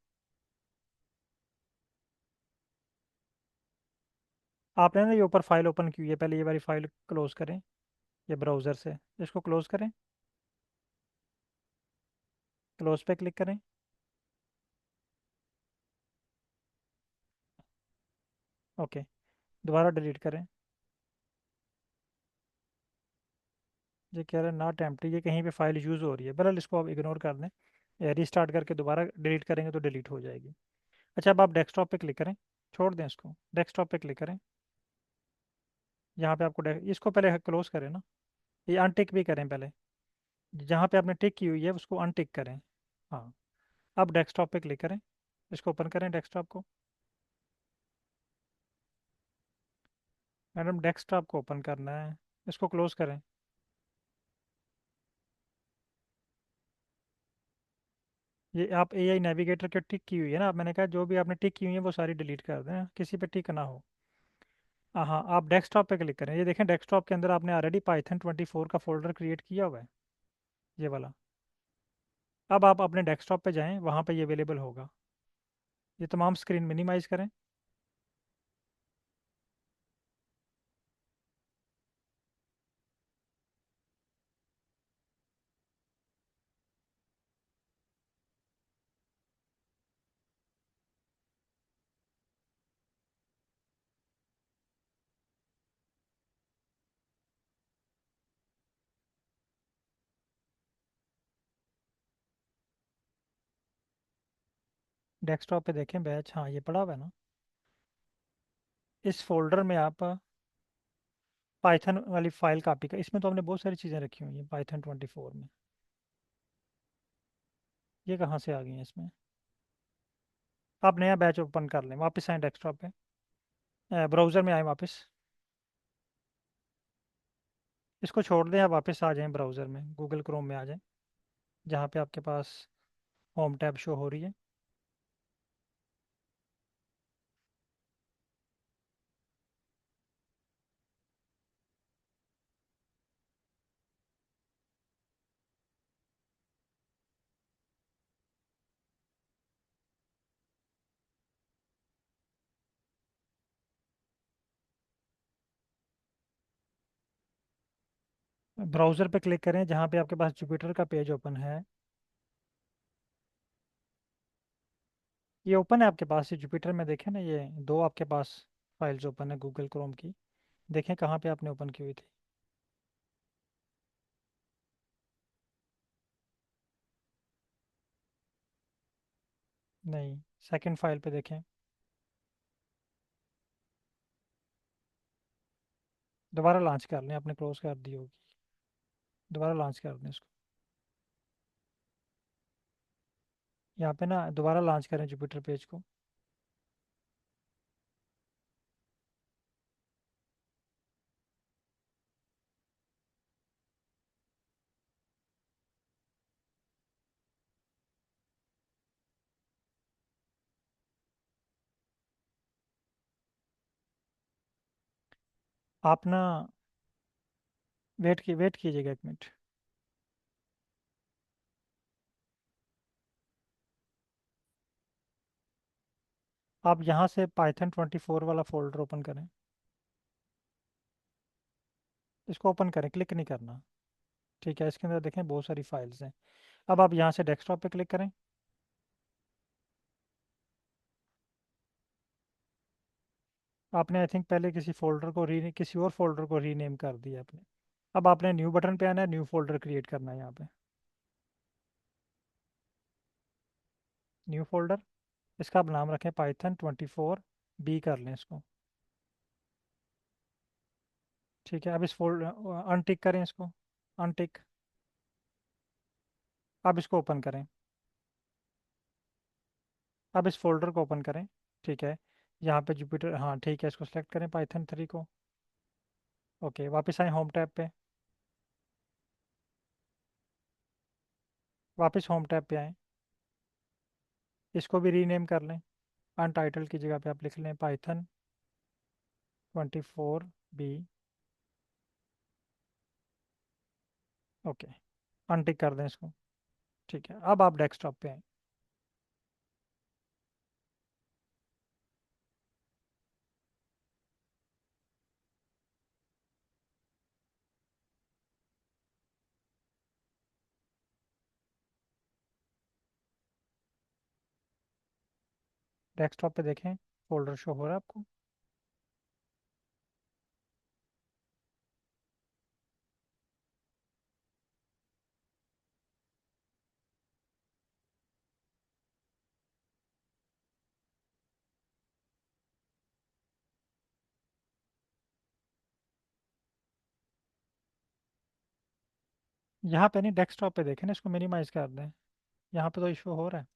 आपने ना ये ऊपर फाइल ओपन की हुई है, पहले ये वाली फाइल क्लोज करें, ये ब्राउज़र से। इसको क्लोज करें, क्लोज पे क्लिक करें। ओके, दोबारा डिलीट करें। ये कह रहा है नॉट एम्प्टी, ये कहीं पे फाइल यूज़ हो रही है। बहरहाल इसको आप इग्नोर कर दें, रीस्टार्ट करके दोबारा डिलीट करेंगे तो डिलीट हो जाएगी। अच्छा, अब आप डेस्कटॉप पे क्लिक करें, छोड़ दें इसको, डेस्कटॉप पे क्लिक करें। यहाँ पे आपको इसको पहले क्लोज करें ना, ये अनटिक भी करें पहले। जहाँ पे आपने टिक की हुई है उसको अनटिक करें। हाँ, अब डेस्कटॉप पे क्लिक करें, इसको ओपन करें डेस्कटॉप को। मैडम डेस्कटॉप को ओपन करना है, इसको क्लोज करें। ये आप एआई नेविगेटर के टिक की हुई है ना, अब मैंने कहा जो भी आपने टिक की हुई है वो सारी डिलीट कर दें, किसी पे टिक ना हो। हाँ, आप डेस्कटॉप पे क्लिक करें, ये देखें डेस्कटॉप के अंदर आपने ऑलरेडी Python 24 का फोल्डर क्रिएट किया हुआ है, ये वाला। अब आप अपने डेस्कटॉप पे जाएं, वहाँ पे ये अवेलेबल होगा। ये तमाम स्क्रीन मिनिमाइज करें। डेस्कटॉप पे देखें बैच, हाँ ये पड़ा हुआ है ना। इस फोल्डर में आप पाइथन वाली फाइल कॉपी का, इसमें तो हमने बहुत सारी चीज़ें रखी हुई हैं Python 24 में। ये कहाँ से आ गई हैं इसमें? आप नया बैच ओपन कर लें, वापस आएँ डेस्कटॉप पे, ब्राउज़र में आए वापस। इसको छोड़ दें, आप वापस आ जाएं ब्राउज़र में, गूगल क्रोम में आ जाएं, जहाँ पे आपके पास होम टैब शो हो रही है। ब्राउज़र पे क्लिक करें जहाँ पे आपके पास जुपिटर का पेज ओपन है। ये ओपन है आपके पास, ये जुपिटर में देखें ना, ये दो आपके पास फाइल्स ओपन है गूगल क्रोम की। देखें कहाँ पे आपने ओपन की हुई थी। नहीं, सेकंड फाइल पे देखें। दोबारा लॉन्च कर लें, आपने क्लोज कर दी होगी, दोबारा लॉन्च कर दें इसको। यहाँ पे ना दोबारा लॉन्च करें जुपिटर पेज को। आप ना वेट कीजिएगा 1 मिनट। आप यहाँ से Python 24 वाला फोल्डर ओपन करें, इसको ओपन करें, क्लिक नहीं करना। ठीक है, इसके अंदर देखें बहुत सारी फाइल्स हैं। अब आप यहाँ से डेस्कटॉप पे क्लिक करें। आपने आई थिंक पहले किसी और फोल्डर को रीनेम कर दिया आपने। अब आपने न्यू बटन पे आना है, न्यू फोल्डर क्रिएट करना है यहाँ पे। न्यू फोल्डर, इसका आप नाम रखें Python 24 B कर लें इसको। ठीक है, अब इस फोल्डर अनटिक करें इसको, अनटिक। अब इसको ओपन करें, अब इस फोल्डर को ओपन करें। ठीक है, यहाँ पे जुपिटर, हाँ ठीक है, इसको सेलेक्ट करें Python 3 को। ओके, वापस आए होम टैब पे, वापस होम टैब पे आए। इसको भी रीनेम कर लें, अनटाइटल की जगह पे आप लिख लें Python 24 B। ओके, अनटिक कर दें इसको। ठीक है, अब आप डेस्कटॉप पे आए। डेस्कटॉप पे देखें, फोल्डर शो हो रहा है आपको। यहाँ पे नहीं, डेस्कटॉप पे देखें ना, इसको मिनिमाइज कर दें। यहाँ पे तो इशू हो रहा है।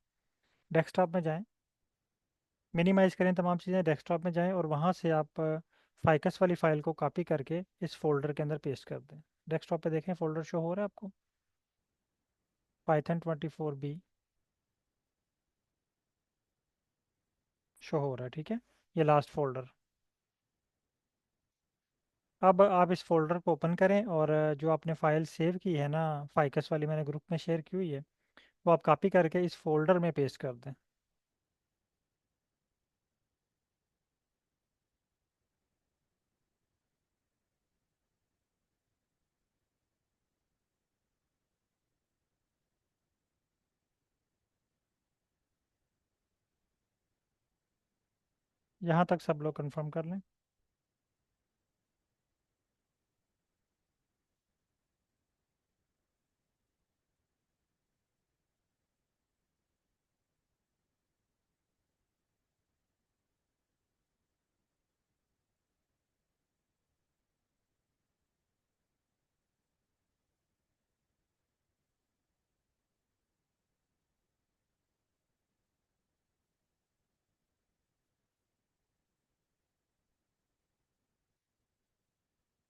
डेस्कटॉप में जाएं, मिनिमाइज करें तमाम चीज़ें, डेस्कटॉप में जाएं और वहाँ से आप फाइकस वाली फ़ाइल को कॉपी करके इस फोल्डर के अंदर पेस्ट कर दें। डेस्कटॉप पे देखें फोल्डर शो हो रहा है आपको, Python 24b शो हो रहा है, ठीक है। ये लास्ट फोल्डर। अब आप इस फोल्डर को ओपन करें और जो आपने फ़ाइल सेव की है ना, फाइकस वाली मैंने ग्रुप में शेयर की हुई है, वो आप कॉपी करके इस फोल्डर में पेस्ट कर दें। यहाँ तक सब लोग कंफर्म कर लें।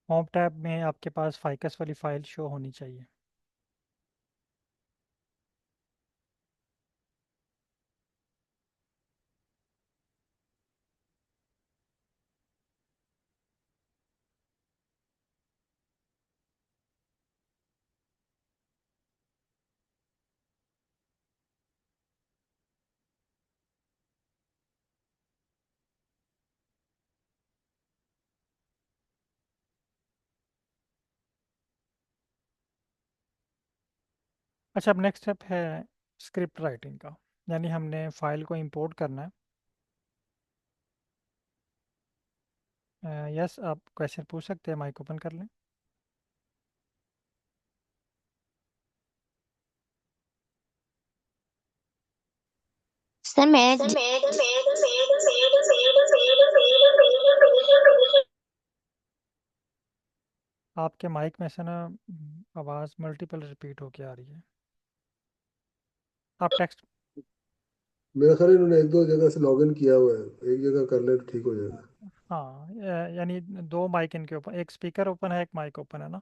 होम टैब में आपके पास फाइकस वाली फ़ाइल शो होनी चाहिए। अच्छा, अब नेक्स्ट स्टेप है स्क्रिप्ट राइटिंग का, यानी हमने फ़ाइल को इंपोर्ट करना है। यस, आप क्वेश्चन पूछ सकते हैं, माइक ओपन कर लें। सर मैं आपके माइक में से ना आवाज़ मल्टीपल रिपीट होके आ रही है। आप टेक्स्ट, मेरा ख्याल है इन्होंने एक दो जगह से लॉगिन किया हुआ है, एक जगह कर ले तो ठीक हो जाएगा। हाँ, यानी दो माइक इनके ओपन, एक स्पीकर ओपन है, एक माइक ओपन है ना।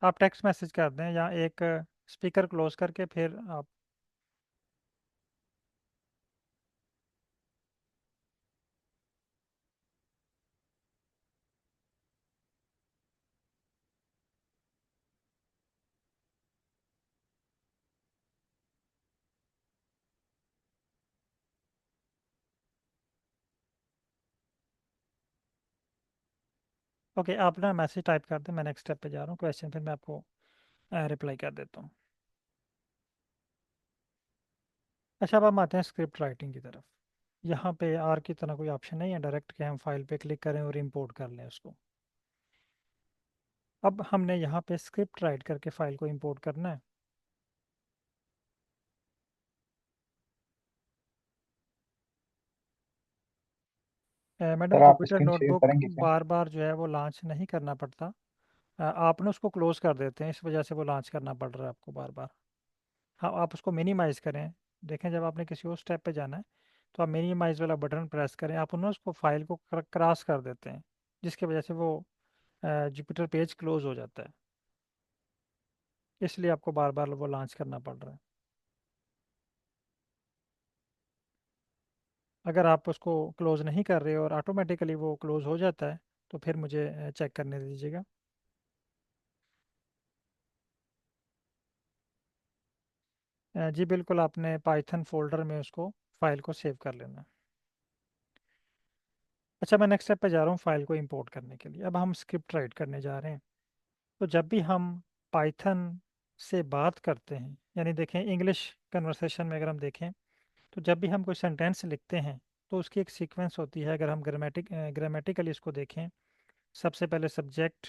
आप टेक्स्ट मैसेज कर दें या एक स्पीकर क्लोज करके फिर आप। ओके, आप ना मैसेज टाइप कर दें, मैं नेक्स्ट स्टेप पे जा रहा हूँ, क्वेश्चन फिर मैं आपको रिप्लाई कर देता हूँ। अच्छा, अब हम आते हैं स्क्रिप्ट राइटिंग की तरफ। यहाँ पे आर की तरह कोई ऑप्शन नहीं है डायरेक्ट कि हम फाइल पे क्लिक करें और इंपोर्ट कर लें उसको। अब हमने यहाँ पे स्क्रिप्ट राइट करके फ़ाइल को इंपोर्ट करना है। मैडम, सर आप जुपिटर स्क्रीन शेयर नोटबुक करेंगे क्या? बार बार जो है वो लॉन्च नहीं करना पड़ता। आप ना उसको क्लोज कर देते हैं, इस वजह से वो लॉन्च करना पड़ रहा है आपको बार बार। हाँ, आप उसको मिनिमाइज़ करें। देखें, जब आपने किसी और स्टेप पे जाना है तो आप मिनिमाइज़ वाला बटन प्रेस करें, आप ना उसको फाइल को क्रॉस कर देते हैं, जिसकी वजह से वो जुपिटर पेज क्लोज हो जाता है, इसलिए आपको बार बार वो लॉन्च करना पड़ रहा है। अगर आप उसको क्लोज़ नहीं कर रहे और ऑटोमेटिकली वो क्लोज़ हो जाता है तो फिर मुझे चेक करने दीजिएगा। जी बिल्कुल, आपने पाइथन फोल्डर में उसको फाइल को सेव कर लेना है। अच्छा, मैं नेक्स्ट स्टेप पे जा रहा हूँ फाइल को इंपोर्ट करने के लिए। अब हम स्क्रिप्ट राइट करने जा रहे हैं। तो जब भी हम पाइथन से बात करते हैं, यानी देखें इंग्लिश कन्वर्सेशन में अगर हम देखें, तो जब भी हम कोई सेंटेंस लिखते हैं तो उसकी एक सीक्वेंस होती है। अगर हम ग्रामेटिकली इसको देखें, सबसे पहले सब्जेक्ट,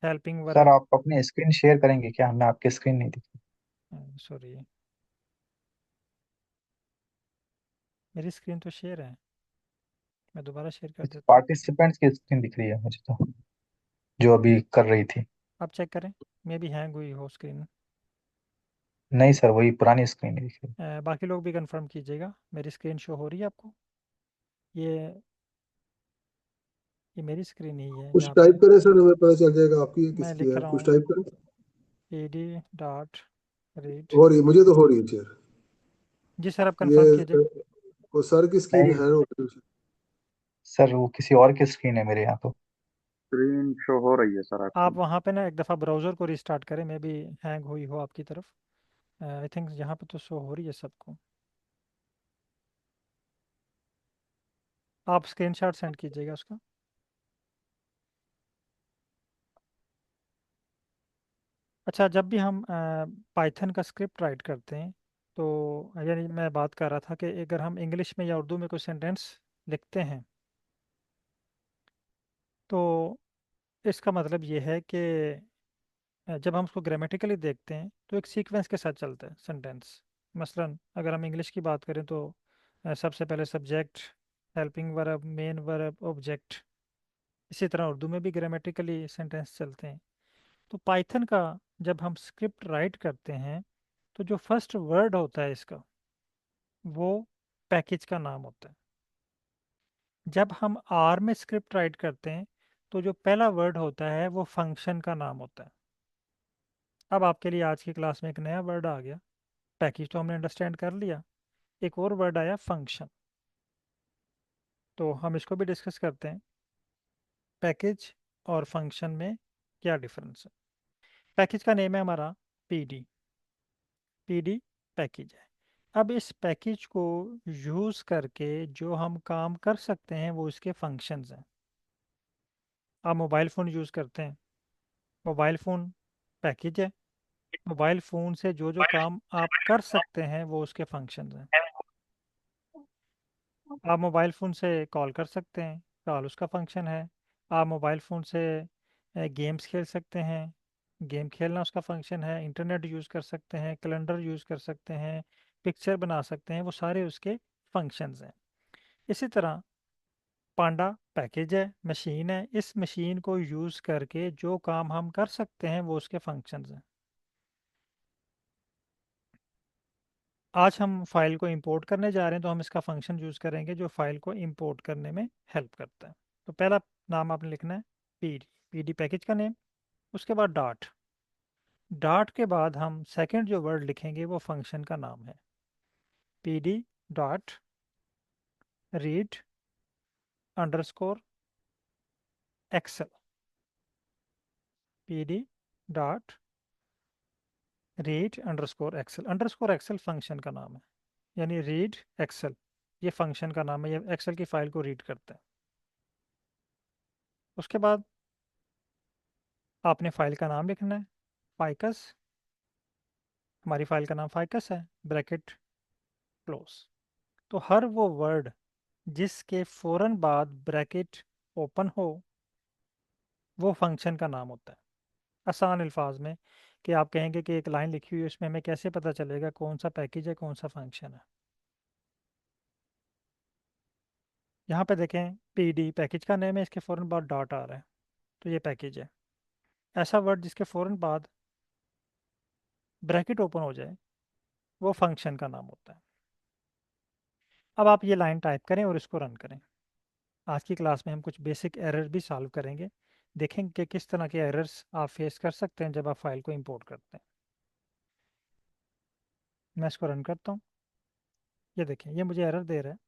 हेल्पिंग सर वर्ब। आप अपनी स्क्रीन शेयर करेंगे क्या? हमें आपकी स्क्रीन नहीं दिखी। सॉरी, मेरी स्क्रीन तो शेयर है। मैं दोबारा शेयर कर देता हूँ। पार्टिसिपेंट्स की स्क्रीन दिख रही है मुझे तो, जो अभी कर रही थी। आप चेक करें, मे भी हैंग हुई हो स्क्रीन। नहीं सर, वही पुरानी स्क्रीन दिख रही बाकी लोग भी कंफर्म कीजिएगा, मेरी स्क्रीन शो हो रही है आपको? ये ये मेरी स्क्रीन ही है कुछ जहाँ पे टाइप करें सर, हमें पता चल जाएगा आपकी है मैं किसकी लिख है, रहा कुछ हूँ। टाइप करें। pd.read। हो रही, मुझे तो हो रही है चेयर। जी सर, आप ये कंफर्म कीजिए। वो सर की है। स्क्रीन नहीं है हो रही है। सर, वो किसी और की स्क्रीन है मेरे यहाँ तो। स्क्रीन शो हो रही है सर आप आपकी। वहाँ पे ना एक दफ़ा ब्राउज़र को रिस्टार्ट करें, मे भी हैंग हुई हो आपकी तरफ। आई थिंक यहाँ पे तो शो हो रही है सबको। आप स्क्रीनशॉट सेंड कीजिएगा उसका। अच्छा, जब भी हम पाइथन का स्क्रिप्ट राइट करते हैं, तो यानी मैं बात कर रहा था कि अगर हम इंग्लिश में या उर्दू में कोई सेंटेंस लिखते हैं, तो इसका मतलब ये है कि जब हम उसको ग्रामेटिकली देखते हैं तो एक सीक्वेंस के साथ चलता है सेंटेंस। मसलन अगर हम इंग्लिश की बात करें तो सबसे पहले subject, helping verb, main verb, object. इसी तरह उर्दू में भी ग्रामेटिकली सेंटेंस चलते हैं। तो पाइथन का जब हम स्क्रिप्ट राइट करते हैं, तो जो फर्स्ट वर्ड होता है इसका, वो पैकेज का नाम होता है। जब हम आर में स्क्रिप्ट राइट करते हैं, तो जो पहला वर्ड होता है वो फंक्शन का नाम होता है। अब आपके लिए आज की क्लास में एक नया वर्ड आ गया। पैकेज तो हमने अंडरस्टैंड कर लिया, एक और वर्ड आया फंक्शन। तो हम इसको भी डिस्कस करते हैं, पैकेज और फंक्शन में क्या डिफरेंस है। पैकेज का नेम है हमारा पीडी। पीडी पैकेज है। अब इस पैकेज को यूज़ करके जो हम काम कर सकते हैं वो इसके फंक्शंस हैं। आप मोबाइल फ़ोन यूज़ करते हैं, मोबाइल फ़ोन पैकेज है। मोबाइल फ़ोन से जो जो काम आप कर सकते हैं वो उसके फंक्शंस हैं। आप मोबाइल फ़ोन से कॉल कर सकते हैं, कॉल उसका फंक्शन है। आप मोबाइल फ़ोन से गेम्स खेल सकते हैं, गेम खेलना उसका फंक्शन है। इंटरनेट यूज़ कर सकते हैं, कैलेंडर यूज़ कर सकते हैं, पिक्चर बना सकते हैं, वो सारे उसके फंक्शंस हैं। इसी तरह पांडा पैकेज है, मशीन है। इस मशीन को यूज़ करके जो काम हम कर सकते हैं वो उसके फंक्शंस हैं। आज हम फाइल को इंपोर्ट करने जा रहे हैं, तो हम इसका फंक्शन यूज़ करेंगे जो फाइल को इंपोर्ट करने में हेल्प करता है। तो पहला नाम आपने लिखना है पीडी, पीडी पैकेज का नेम। उसके बाद डॉट, डॉट के बाद हम सेकंड जो वर्ड लिखेंगे वो फंक्शन का नाम है। PD dot read underscore Excel. PD dot read underscore Excel function का नाम है, यानी रीड एक्सेल ये फंक्शन का नाम है, ये एक्सेल की फाइल को रीड करता है। उसके बाद आपने फाइल का नाम लिखना है, फाइकस। हमारी फाइल का नाम फाइकस है, ब्रैकेट क्लोज। तो हर वो वर्ड जिसके फ़ौरन बाद ब्रैकेट ओपन हो वो फंक्शन का नाम होता है। आसान अल्फाज में कि आप कहेंगे कि एक लाइन लिखी हुई है, उसमें हमें कैसे पता चलेगा कौन सा पैकेज है कौन सा फंक्शन है। यहाँ पे देखें, पीडी पैकेज का नेम है, इसके फ़ौरन बाद डॉट आ रहा है, तो ये पैकेज है। ऐसा वर्ड जिसके फ़ौरन बाद ब्रैकेट ओपन हो जाए वो फंक्शन का नाम होता है। अब आप ये लाइन टाइप करें और इसको रन करें। आज की क्लास में हम कुछ बेसिक एरर भी सॉल्व करेंगे, देखेंगे कि किस तरह के एरर्स आप फेस कर सकते हैं जब आप फाइल को इंपोर्ट करते हैं। मैं इसको रन करता हूँ। ये देखें, ये मुझे एरर दे रहा है,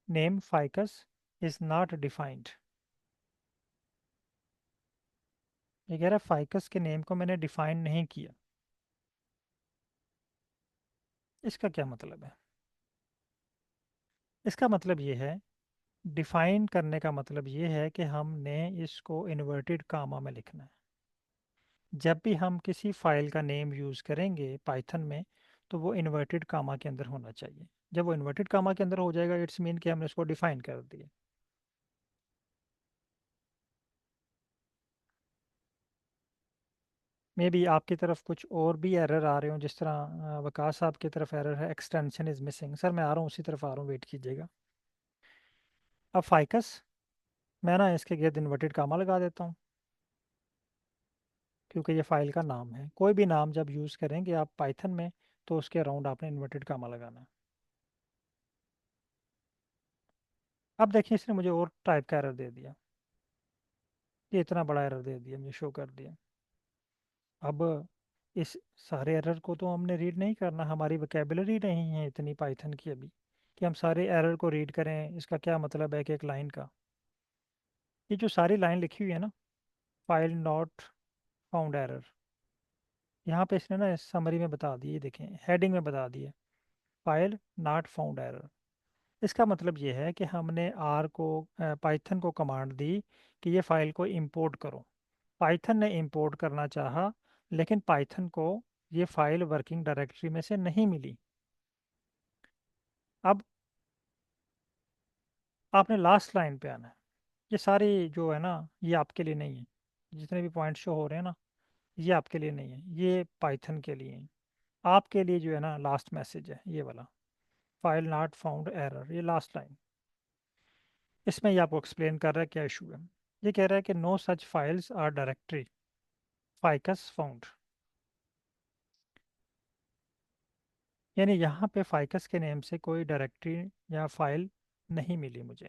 name ficus is not defined. ये कह रहा है फाइकस के नेम को मैंने डिफाइन नहीं किया। इसका क्या मतलब है? इसका मतलब ये है, डिफाइन करने का मतलब ये है कि हमने इसको इन्वर्टेड कामा में लिखना है। जब भी हम किसी फाइल का नेम यूज़ करेंगे पाइथन में, तो वो इन्वर्टेड कामा के अंदर होना चाहिए। जब वो इन्वर्टेड कामा के अंदर हो जाएगा, इट्स मीन कि हमने इसको डिफाइन कर दिया। मे बी आपकी तरफ कुछ और भी एरर आ रहे हो, जिस तरह वकास साहब की तरफ एरर है, एक्सटेंशन इज़ मिसिंग। सर मैं आ रहा हूँ, उसी तरफ आ रहा हूँ, वेट कीजिएगा। अब फाइकस, मैं ना इसके गिर्द इन्वर्टेड कामा लगा देता हूँ, क्योंकि ये फाइल का नाम है। कोई भी नाम जब यूज़ करेंगे आप पाइथन में, तो उसके अराउंड आपने इन्वर्टेड कामा लगाना है। अब देखिए इसने मुझे और टाइप का एरर दे दिया, ये इतना बड़ा एरर दे दिया, मुझे शो कर दिया। अब इस सारे एरर को तो हमने रीड नहीं करना, हमारी वोकेबलरी नहीं है इतनी पाइथन की अभी कि हम सारे एरर को रीड करें। इसका क्या मतलब है कि एक लाइन का, ये जो सारी लाइन लिखी हुई है ना, फाइल नॉट फाउंड एरर, यहाँ पे इसने ना समरी में बता दी, देखें हेडिंग में बता दिए फाइल नॉट फाउंड एरर। इसका मतलब ये है कि हमने आर को, पाइथन को कमांड दी कि ये फाइल को इंपोर्ट करो। पाइथन ने इंपोर्ट करना चाहा, लेकिन पाइथन को ये फाइल वर्किंग डायरेक्टरी में से नहीं मिली। अब आपने लास्ट लाइन पे आना है। ये सारी जो है ना, ये आपके लिए नहीं है, जितने भी पॉइंट शो हो रहे हैं ना, ये आपके लिए नहीं है, ये पाइथन के लिए है। आपके लिए जो है ना लास्ट मैसेज है ये वाला, फाइल नॉट फाउंड एरर, ये लास्ट लाइन। इसमें ये आपको एक्सप्लेन कर रहा है क्या इशू है। ये कह रहा है कि no such files or directory ficus found, यानी यहाँ पे फाइकस के नेम से कोई डायरेक्टरी या फाइल नहीं मिली मुझे।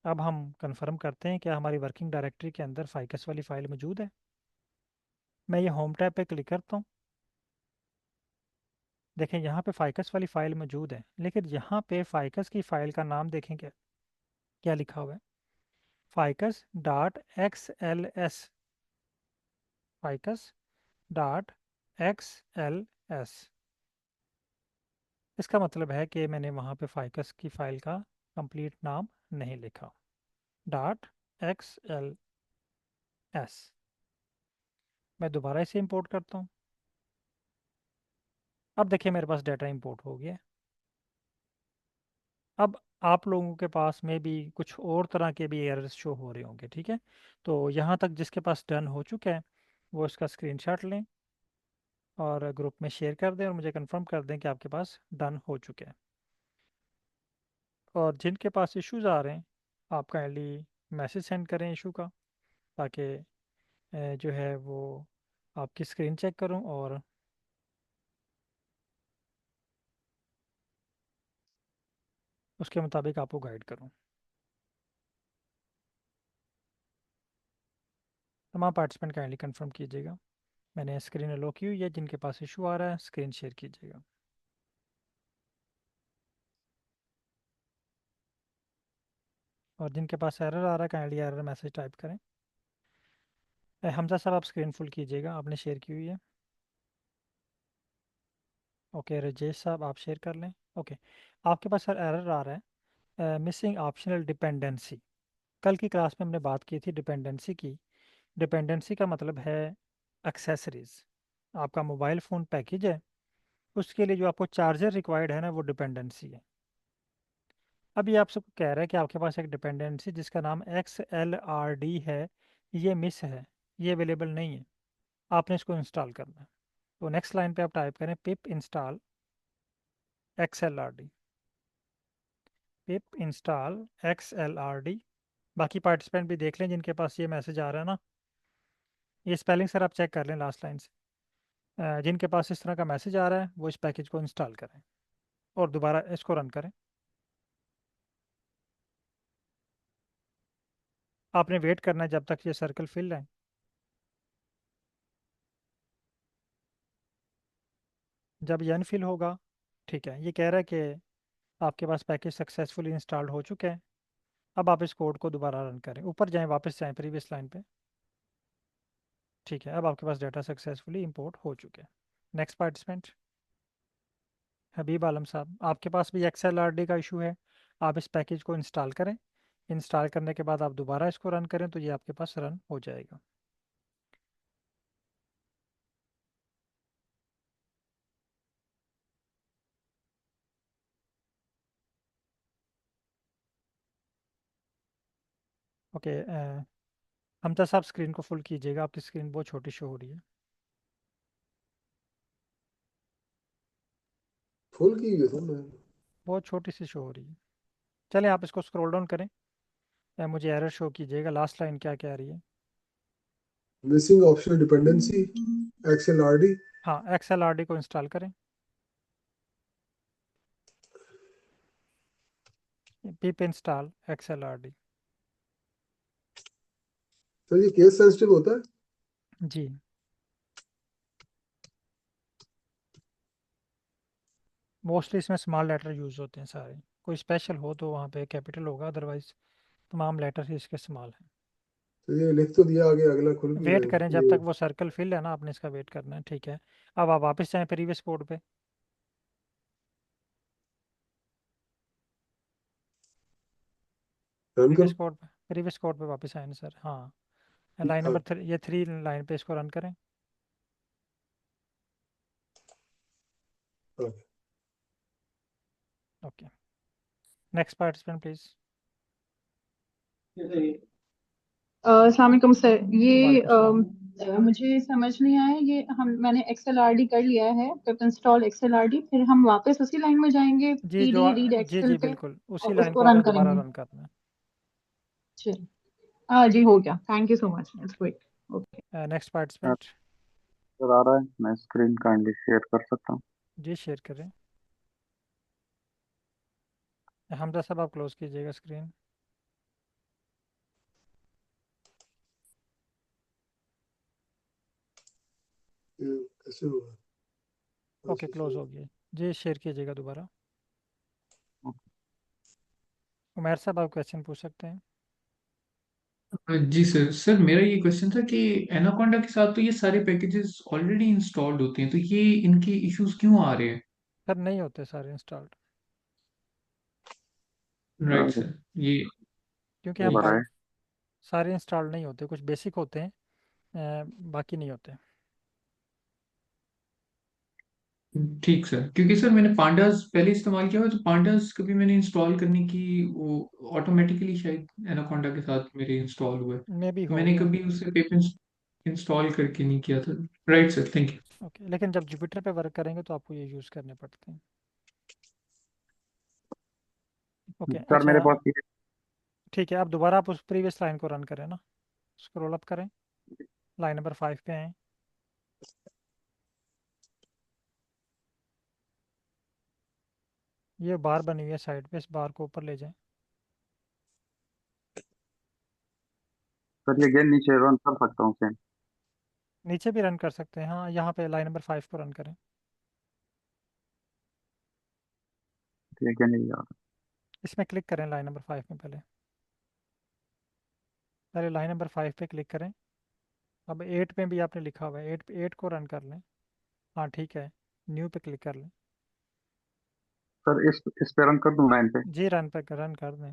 अब हम कंफर्म करते हैं कि हमारी वर्किंग डायरेक्टरी के अंदर फाइकस वाली फाइल मौजूद है। मैं ये होम टैब पे क्लिक करता हूँ, देखें यहाँ पे फाइकस वाली फाइल मौजूद है, लेकिन यहाँ पे फाइकस की फाइल का नाम देखें क्या क्या लिखा हुआ है, ficus dot x L S, ficus dot x L S. इसका मतलब है कि मैंने वहाँ पे फाइकस की फ़ाइल का कंप्लीट नाम नहीं लिखा, डॉट एक्स एल एस। मैं दोबारा इसे इंपोर्ट करता हूँ। अब देखिए मेरे पास डाटा इंपोर्ट हो गया है। अब आप लोगों के पास में भी कुछ और तरह के भी एरर्स शो हो रहे होंगे, ठीक है। तो यहाँ तक जिसके पास डन हो चुका है, वो इसका स्क्रीनशॉट लें और ग्रुप में शेयर कर दें और मुझे कंफर्म कर दें कि आपके पास डन हो चुके हैं। और जिनके पास इश्यूज आ रहे हैं, आप काइंडली मैसेज सेंड करें इशू का, ताकि जो है वो आपकी स्क्रीन चेक करूं और उसके मुताबिक आपको गाइड करूं। तमाम पार्टिसिपेंट काइंडली कंफर्म कीजिएगा। मैंने स्क्रीन अलो की हुई है, जिनके पास इशू आ रहा है स्क्रीन शेयर कीजिएगा। और जिनके पास एरर आ रहा है काइंडली एरर मैसेज टाइप करें। हमजा साहब आप स्क्रीन फुल कीजिएगा, आपने शेयर की हुई है। ओके राजेश साहब आप शेयर कर लें। ओके, आपके पास सर एरर आ रहा है मिसिंग ऑप्शनल डिपेंडेंसी। कल की क्लास में हमने बात की थी डिपेंडेंसी की। डिपेंडेंसी का मतलब है एक्सेसरीज। आपका मोबाइल फ़ोन पैकेज है, उसके लिए जो आपको चार्जर रिक्वायर्ड है ना, वो डिपेंडेंसी है। अब ये आप सबको कह रहा है कि आपके पास एक डिपेंडेंसी जिसका नाम XLRD है, ये मिस है, ये अवेलेबल नहीं है, आपने इसको इंस्टॉल करना है। तो नेक्स्ट लाइन पे आप टाइप करें पिप इंस्टॉल XLRD, पिप इंस्टॉल XLRD। बाकी पार्टिसिपेंट भी देख लें जिनके पास ये मैसेज आ रहा है ना, ये स्पेलिंग सर आप चेक कर लें लास्ट लाइन से। जिनके पास इस तरह का मैसेज आ रहा है वो इस पैकेज को इंस्टॉल करें और दोबारा इसको रन करें। आपने वेट करना है जब तक ये सर्कल फिल है। जब ये अनफिल होगा, ठीक है, ये कह रहा है कि आपके पास पैकेज सक्सेसफुली इंस्टॉल्ड हो चुके हैं। अब आप इस कोड को दोबारा रन करें, ऊपर जाएं, वापस जाएं प्रीवियस लाइन पे। ठीक है, अब आपके पास डाटा सक्सेसफुली इंपोर्ट हो चुके हैं। नेक्स्ट पार्टिसिपेंट हबीब आलम साहब, आपके पास भी XLRD का इशू है। आप इस पैकेज को इंस्टॉल करें, इंस्टॉल करने के बाद आप दोबारा इसको रन करें तो ये आपके पास रन हो जाएगा। ओके, हमजा साहब स्क्रीन को फुल कीजिएगा, आपकी स्क्रीन बहुत छोटी शो हो रही है। फुल की हुई है सर मैं। बहुत छोटी सी शो हो रही है। चलें आप इसको स्क्रॉल डाउन करें, मुझे एरर शो कीजिएगा, लास्ट लाइन क्या क्या आ रही है। Missing optional dependency XLRD। हाँ, XLRD को इंस्टॉल करें, पिप इंस्टॉल XLRD। सर ये केस सेंसिटिव होता है? जी, मोस्टली इसमें स्मॉल लेटर यूज़ होते हैं सारे, कोई स्पेशल हो तो वहाँ पे कैपिटल होगा, अदरवाइज तमाम लेटर ही इसके स्मॉल हैं। तो ये लिख तो दिया, आगे अगला खुल भी वेट गया करें जब ये। तक वो सर्कल फिल है ना, आपने इसका वेट करना है, ठीक है। अब आप वापस जाएं प्रीवियस कोड पे, रन करो। प्रीवियस कोड पे वापस आए ना सर, हाँ। लाइन नंबर 3, ये 3 लाइन पे इसको रन करें। हाँ। Okay, next participant please. अस्सलाम वालेकुम सर। ये वालेकुम सलाम। मुझे समझ नहीं आया, ये मैंने XLRD कर लिया है, पिप इंस्टॉल XLRD, फिर हम वापस उसी लाइन में जाएंगे जी PD रीड जी एक्सेल जी पे बिल्कुल, उसी और लाइन उसको को आपने रन दोबारा करेंगे। रन करना चलिए, हाँ जी, हो गया, thank you so much, it's quick. Okay. है। Next participant. सर आ रहा है, मैं स्क्रीन काइंडली शेयर कर सकता हूँ। जी शेयर करें, हमजा साहब आप क्लोज कीजिएगा स्क्रीन। ये कैसे होगा? ओके, क्लोज हो गया। जी शेयर कीजिएगा दोबारा। उमैर साहब आप क्वेश्चन पूछ सकते हैं। जी सर, मेरा ये क्वेश्चन था कि एनाकोंडा के साथ तो ये सारे पैकेजेस ऑलरेडी इंस्टॉल्ड होते हैं, तो ये इनके इश्यूज क्यों आ रहे हैं? सर नहीं होते सारे इंस्टॉल्ड, राइट सर, ये क्योंकि हो हम रहा पाइप है। सारे इंस्टॉल नहीं होते, कुछ बेसिक होते हैं, बाकी नहीं होते। ठीक सर, क्योंकि सर मैंने पांडास पहले इस्तेमाल किया हुआ, तो पांडास कभी मैंने इंस्टॉल करने की वो ऑटोमेटिकली शायद एनाकोंडा के साथ मेरे इंस्टॉल हुए, मे भी तो हो मैंने गया। कभी उसे पेप इंस्टॉल करके नहीं किया था। Right sir, thank you. Okay, लेकिन जब जुपिटर पे वर्क करेंगे तो आपको ये यूज़ करने पड़ते हैं। ओके, सर अच्छा मेरे पास ये ठीक है, अब दोबारा आप उस प्रीवियस लाइन को रन करें ना, स्क्रॉल अप करें, लाइन नंबर 5 पे आए। ये बार बनी हुई है साइड पे, इस बार को ऊपर ले जाएं। सर, ये गेन नीचे रन कर सकता हूँ सेम? नीचे भी रन कर सकते हैं, हाँ, यहाँ पे लाइन नंबर 5 को रन करें। ये गेन नहीं आ इसमें क्लिक करें लाइन नंबर 5 में, पहले पहले लाइन नंबर 5 पे क्लिक करें। अब 8 पे भी आपने लिखा हुआ है, 8 को रन कर लें। हाँ ठीक है, न्यू पे क्लिक कर लें। सर, इस पे रन कर दूं 9 पे? जी रन कर दें।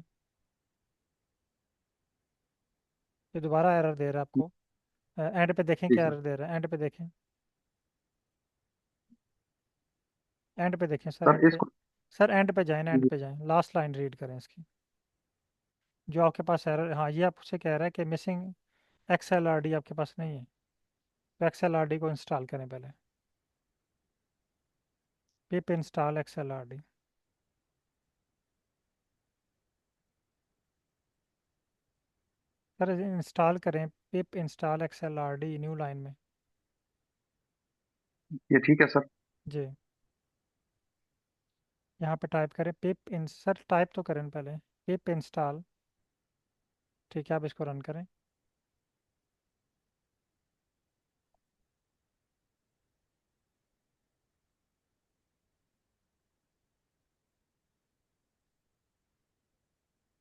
ये दोबारा एरर दे रहा है आपको, एंड पे देखें जी क्या सर। एरर दे रहा है, एंड पे देखें, एंड पे देखें सर, सर एंड पे। इसको सर एंड पे जाएं, एंड पे जाएं, लास्ट लाइन रीड करें इसकी, जो आपके पास एरर, हाँ ये आपसे कह रहा है कि मिसिंग XLRD आपके पास नहीं है, तो XLRD को इंस्टॉल करें पहले, pip install XLRD। Sir install करें, pip install XLRD new line में। ये ठीक है सर। जी, यहाँ पे टाइप करें पिप इन, सर टाइप तो करें पहले, पिप इंस्टॉल, ठीक है, आप इसको रन करें।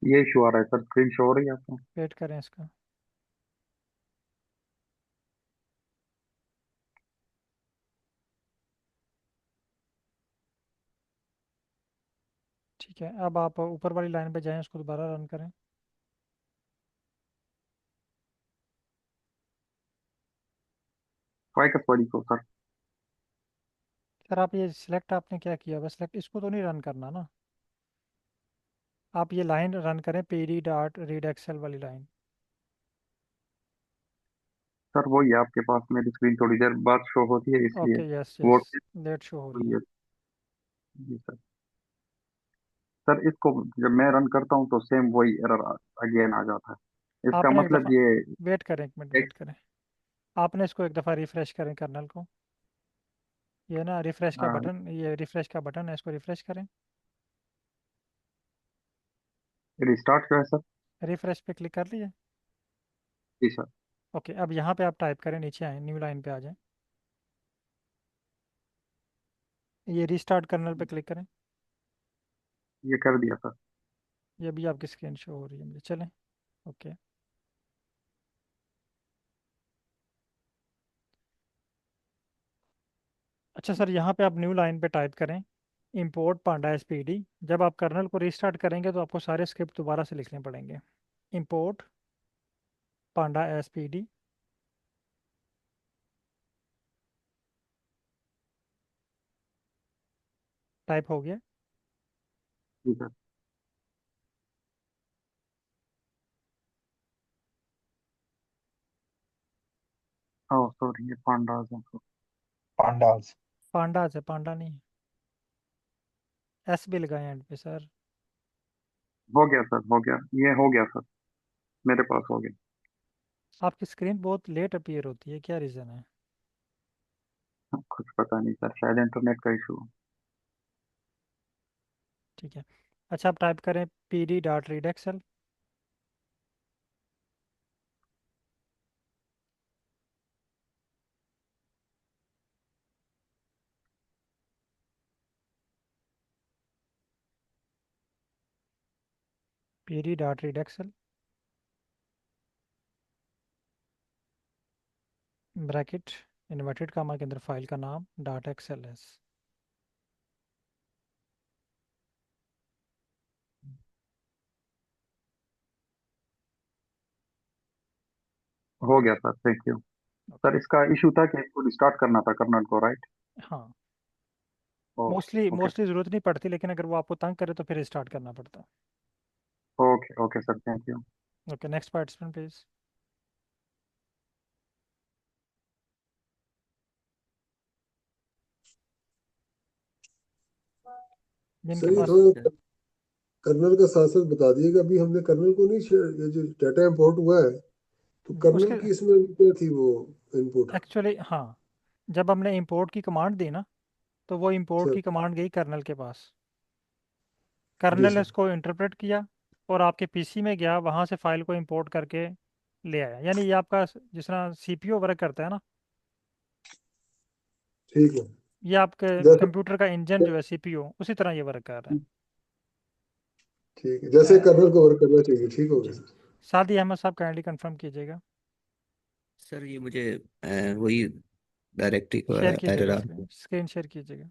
ये इशू आ रहा है सर, स्क्रीन शो हो रही है आपको? वेट करें इसका। ठीक है, अब आप ऊपर वाली लाइन पे जाएं, उसको दोबारा रन करें। फाइकस बड़ी को सर। सर आप ये सिलेक्ट आपने क्या किया हुआ, सिलेक्ट इसको तो नहीं रन करना ना, आप ये लाइन रन करें, PD डॉट रीड एक्सेल वाली लाइन। सर वही है आपके पास, मेरी स्क्रीन थोड़ी देर बाद शो होती है इसलिए। ओके, यस वो यस, लेट शो हो रही है। जी सर। सर इसको जब मैं रन करता हूँ तो सेम वही एरर अगेन आ जाता है। इसका आपने एक मतलब दफ़ा ये वेट करें, एक मिनट वेट एक करें। आपने इसको एक दफ़ा रिफ़्रेश करें कर्नल को। ये ना रिफ़्रेश का बटन, ये रिफ़्रेश का बटन है, इसको रिफ़्रेश करें। रिस्टार्ट जो है सर। रिफ़्रेश पे क्लिक कर लिए। जी सर। ओके, अब यहाँ पे आप टाइप करें, नीचे आए, न्यू लाइन पे आ जाएं। ये रीस्टार्ट कर्नल पे क्लिक करें। ये कर दिया सर। ये भी आपकी स्क्रीन शो हो रही है मुझे, चलें। ओके, अच्छा सर, यहाँ पे आप न्यू लाइन पे टाइप करें इंपोर्ट पांडा एसपीडी। जब आप कर्नल को रीस्टार्ट करेंगे तो आपको सारे स्क्रिप्ट दोबारा से लिखने पड़ेंगे। इंपोर्ट पांडा एसपीडी। टाइप हो गया। जी सर। ओह सॉरी, ये पांडाज है। पांडास। पांडा से, पांडा नहीं, एस भी लगाए एंड पे सर। हो गया सर, हो गया, ये हो गया सर, मेरे पास हो गया। आपकी स्क्रीन बहुत लेट अपीयर होती है, क्या रीज़न है? कुछ पता नहीं सर, शायद इंटरनेट का इशू। ठीक है, अच्छा आप टाइप करें P D dot read Excel. P D dot read Excel bracket inverted comma के अंदर फाइल का नाम डॉट एक्सएल एस। हो गया sir, thank you. Sir okay, इसका इशू था कि इसको रिस्टार्ट करना था कर्नल को, राइट? हाँ, ओके मोस्टली ओके। मोस्टली ज़रूरत नहीं पड़ती, लेकिन अगर वो आपको तंग करे तो फिर स्टार्ट करना पड़ता है। Okay okay sir, thank you. Okay, next participant please. जिनके सर ये पास थोड़ा कर्नल का साथ साथ बता दिएगा। अभी हमने कर्नल को नहीं ये जो डाटा इंपोर्ट हुआ है, तो कर्नल उसके की इसमें क्या थी वो इनपुट? एक्चुअली हाँ, जब हमने इंपोर्ट की कमांड दी ना, तो वो इंपोर्ट सर की कमांड गई कर्नल के पास। जी कर्नल ने सर। इसको इंटरप्रेट किया और आपके पीसी में गया, वहाँ से फाइल को इंपोर्ट करके ले आया। यानी ये आपका जिस तरह सीपीयू वर्क करता है ना, ठीक है। ये आपके जैसे कंप्यूटर का इंजन जो है सीपीयू, उसी तरह ये वर्क कर रहा ठीक है, जैसे है। कर्नल को वर्क करना चाहिए। ठीक हो गया जी, सर। सादी अहमद साहब काइंडली कंफर्म कीजिएगा। सर ये मुझे वही डायरेक्टरी का शेयर एरर कीजिएगा, आ स्क्रीन स्क्रीन शेयर कीजिएगा।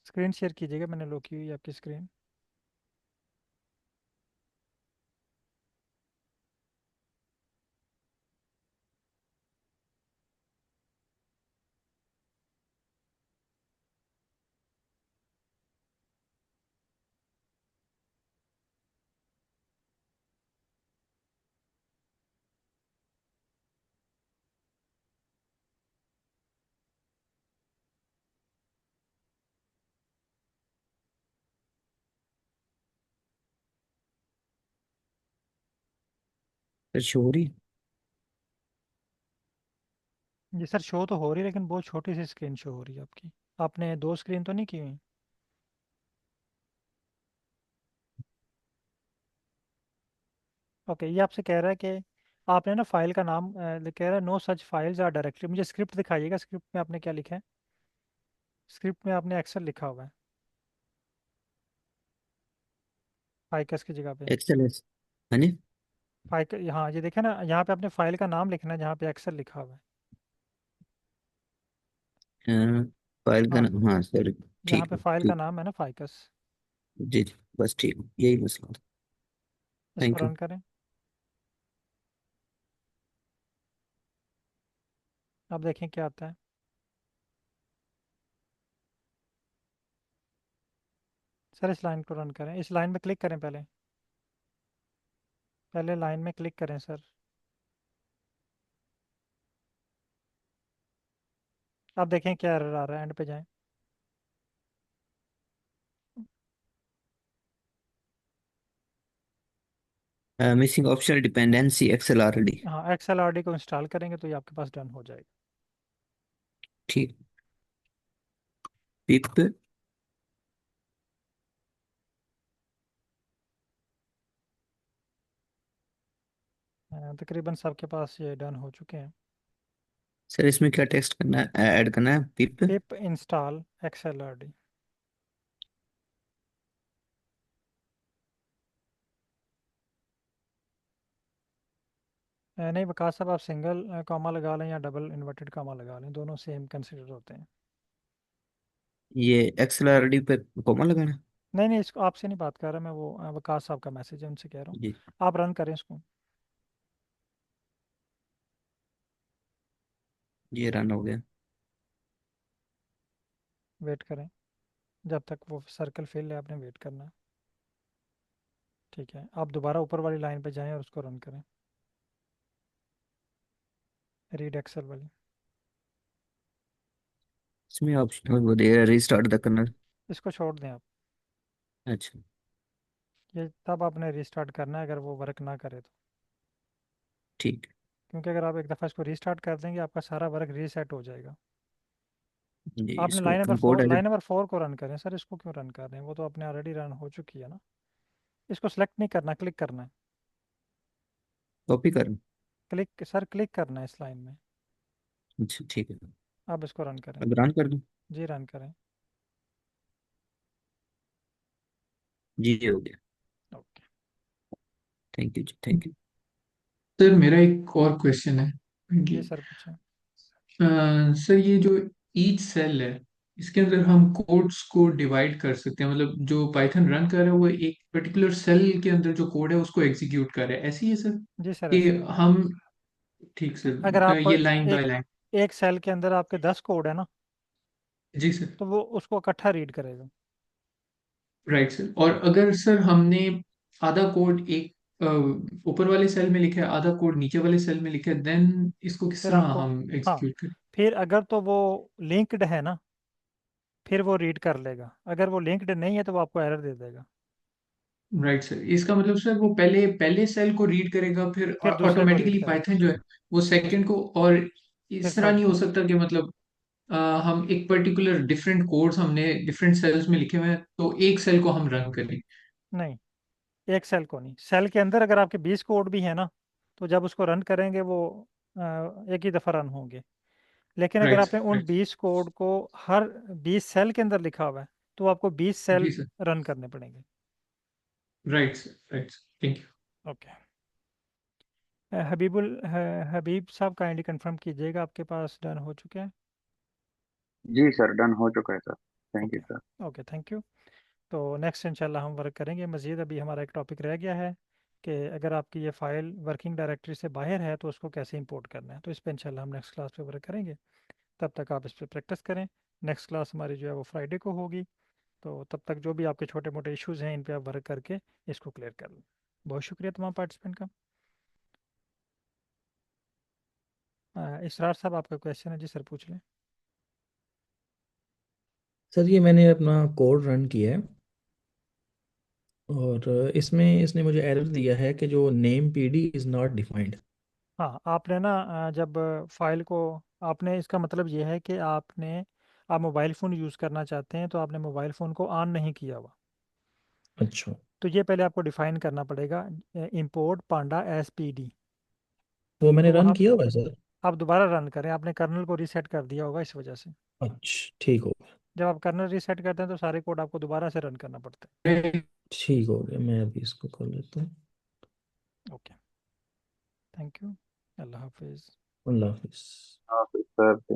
स्क्रीन शेयर कीजिएगा, मैंने लो की हुई है आपकी स्क्रीन। सर शोरी। जी सर, शो तो हो रही है, लेकिन बहुत छोटी सी स्क्रीन शो हो रही है आपकी। आपने दो स्क्रीन तो नहीं की हुई? ओके, ये आपसे कह रहा है कि आपने ना फाइल का नाम कह रहा है no such files or directly. मुझे स्क्रिप्ट दिखाइएगा, स्क्रिप्ट में आपने क्या लिखा है? स्क्रिप्ट में आपने एक्सेल लिखा हुआ है फाइकस की जगह पे। Excel S. हाँ जी। फाइक, हाँ ये देखे ना, यहाँ पे आपने फाइल का नाम लिखना है जहाँ पे एक्सेल लिखा हुआ है। अ, फाइल का हाँ, नाम, हाँ सर। जहाँ ठीक पे है फाइल का ठीक। नाम है ना फाइकस। जी जी, बस ठीक, यही मसला था। इसको थैंक यू। रन करें। अब देखें क्या आता है। सर इस लाइन को रन करें, इस लाइन में क्लिक करें पहले। पहले लाइन में क्लिक करें सर। अब देखें क्या एरर आ रहा है, एंड पे जाएं। Missing optional dependency XLRD। हाँ, XLRD को इंस्टॉल करेंगे तो ये आपके पास डन हो जाएगा। ठीक। पिप तकरीबन सबके पास ये डन हो चुके हैं। सर इसमें क्या टेक्स्ट करना है, ऐड करना है पिप? पिप इंस्टॉल XLRD। नहीं वकास साहब, आप सिंगल कॉमा लगा लें या डबल इन्वर्टेड कॉमा लगा लें, दोनों सेम कंसिडर होते हैं। ये XLRD पे कॉमा लगाना है? नहीं नहीं, इसको आपसे नहीं बात कर रहा मैं, वो वकास साहब का मैसेज है, उनसे कह रहा हूँ। जी आप रन करें इसको। ये रन हो गया। वेट करें जब तक वो सर्कल फिल है, आपने वेट करना है। ठीक है, आप दोबारा ऊपर वाली लाइन पे जाएं और उसको रन करें, रीड एक्सेल वाली। इसमें ऑप्शन वो दे रहा है रीस्टार्ट द कर्नल। इसको छोड़ दें आप, अच्छा ये तब आपने रिस्टार्ट करना है अगर वो वर्क ना करे तो। ठीक। क्योंकि अगर आप एक दफ़ा इसको रिस्टार्ट कर देंगे आपका सारा वर्क रीसेट हो जाएगा। जी आपने इसको कंपोर्ट है लाइन नंबर 4 को रन करें। सर इसको क्यों रन कर रहे हैं, वो तो अपने ऑलरेडी रन हो चुकी है ना। इसको सेलेक्ट नहीं करना, क्लिक करना है। कॉपी कर। क्लिक सर, क्लिक करना है इस लाइन में। अच्छा ठीक है। अब इसको रन करें। अब रन कर दूं? जी रन करें। जी ये हो गया। ओके। थैंक यू जी, थैंक यू। सर मेरा एक और क्वेश्चन है जी कि सर पूछें। सर ये जो ईच सेल है इसके अंदर हम कोड्स को डिवाइड कर सकते हैं, मतलब जो पाइथन रन कर रहा है वो एक पर्टिकुलर सेल के अंदर जो कोड है उसको एग्जीक्यूट कर रहा है, ऐसी है सर? जी सर कि ऐसे ही है। हम ठीक अगर सर, आप ये लाइन बाय एक लाइन। एक सेल के अंदर आपके 10 कोड है ना, जी सर। तो वो उसको इकट्ठा रीड करेगा। राइट सर, और अगर सर हमने आधा कोड एक ऊपर वाले सेल में लिखा है, आधा कोड नीचे वाले सेल में लिखा है, देन इसको किस फिर तरह आपको, हम हाँ, एग्जीक्यूट करें? फिर अगर तो वो लिंक्ड है ना, फिर वो रीड कर लेगा। अगर वो लिंक्ड नहीं है तो वो आपको एरर दे देगा। राइट सर, इसका मतलब सर वो पहले पहले सेल को रीड करेगा, फिर फिर दूसरे को रीड ऑटोमेटिकली करेगा। पाइथन जो है वो दूसरे, सेकंड को, और फिर इस तरह थर्ड नहीं हो को। सकता कि मतलब हम एक पर्टिकुलर डिफरेंट कोड्स हमने डिफरेंट सेल्स में लिखे हुए हैं तो एक सेल को हम रन करें? नहीं, एक सेल को नहीं, सेल के अंदर अगर आपके 20 कोड भी है ना, तो जब उसको रन करेंगे वो एक ही दफ़ा रन होंगे। लेकिन अगर राइट आपने सर, उन राइट। 20 कोड को हर 20 सेल के अंदर लिखा हुआ है, तो आपको 20 जी सेल सर। रन करने पड़ेंगे। Right sir, right sir, thank you. Okay. Habib साहब काइंडली कंफर्म कीजिएगा आपके पास डन हो चुके हैं। जी सर, डन हो चुका है sir. Thank you okay. Sir. Okay thank you. तो नेक्स्ट इंशाल्लाह हम वर्क करेंगे मज़ीद। अभी हमारा एक टॉपिक रह गया है कि अगर आपकी ये फ़ाइल वर्किंग डायरेक्टरी से बाहर है तो उसको कैसे इंपोर्ट करना है, तो इस पर इंशाल्लाह हम नेक्स्ट क्लास पे वर्क करेंगे। तब तक आप इस पर प्रैक्टिस करें। नेक्स्ट क्लास हमारी जो है वो फ्राइडे को होगी। तो तब तक जो भी आपके छोटे मोटे इश्यूज़ हैं इन पे आप वर्क करके इसको क्लियर कर लें। बहुत शुक्रिया तमाम पार्टिसिपेंट का। इसरार साहब आपका क्वेश्चन है, जी सर पूछ लें। सर ये मैंने अपना कोड रन किया है और इसमें इसने मुझे एरर दिया है कि जो name PD is not defined. हाँ, आपने ना जब फाइल को, आपने, इसका मतलब ये है कि आप मोबाइल फ़ोन यूज़ करना चाहते हैं तो आपने मोबाइल फ़ोन को ऑन नहीं किया हुआ। अच्छा। तो ये पहले आपको डिफ़ाइन करना पड़ेगा, इंपोर्ट पांडा एस पी डी। वो मैंने तो रन वहाँ किया हुआ है सर। आप दोबारा रन करें, आपने कर्नल को रीसेट कर दिया होगा इस वजह से। अच्छा ठीक हो गया। जब आप कर्नल रीसेट करते हैं तो सारे कोड आपको दोबारा से रन करना पड़ता ठीक हो गया, मैं अभी इसको कर लेता हूँ। है। ओके, थैंक यू, अल्लाह हाफिज़। अल्लाह हाफिज़। हाँ सर।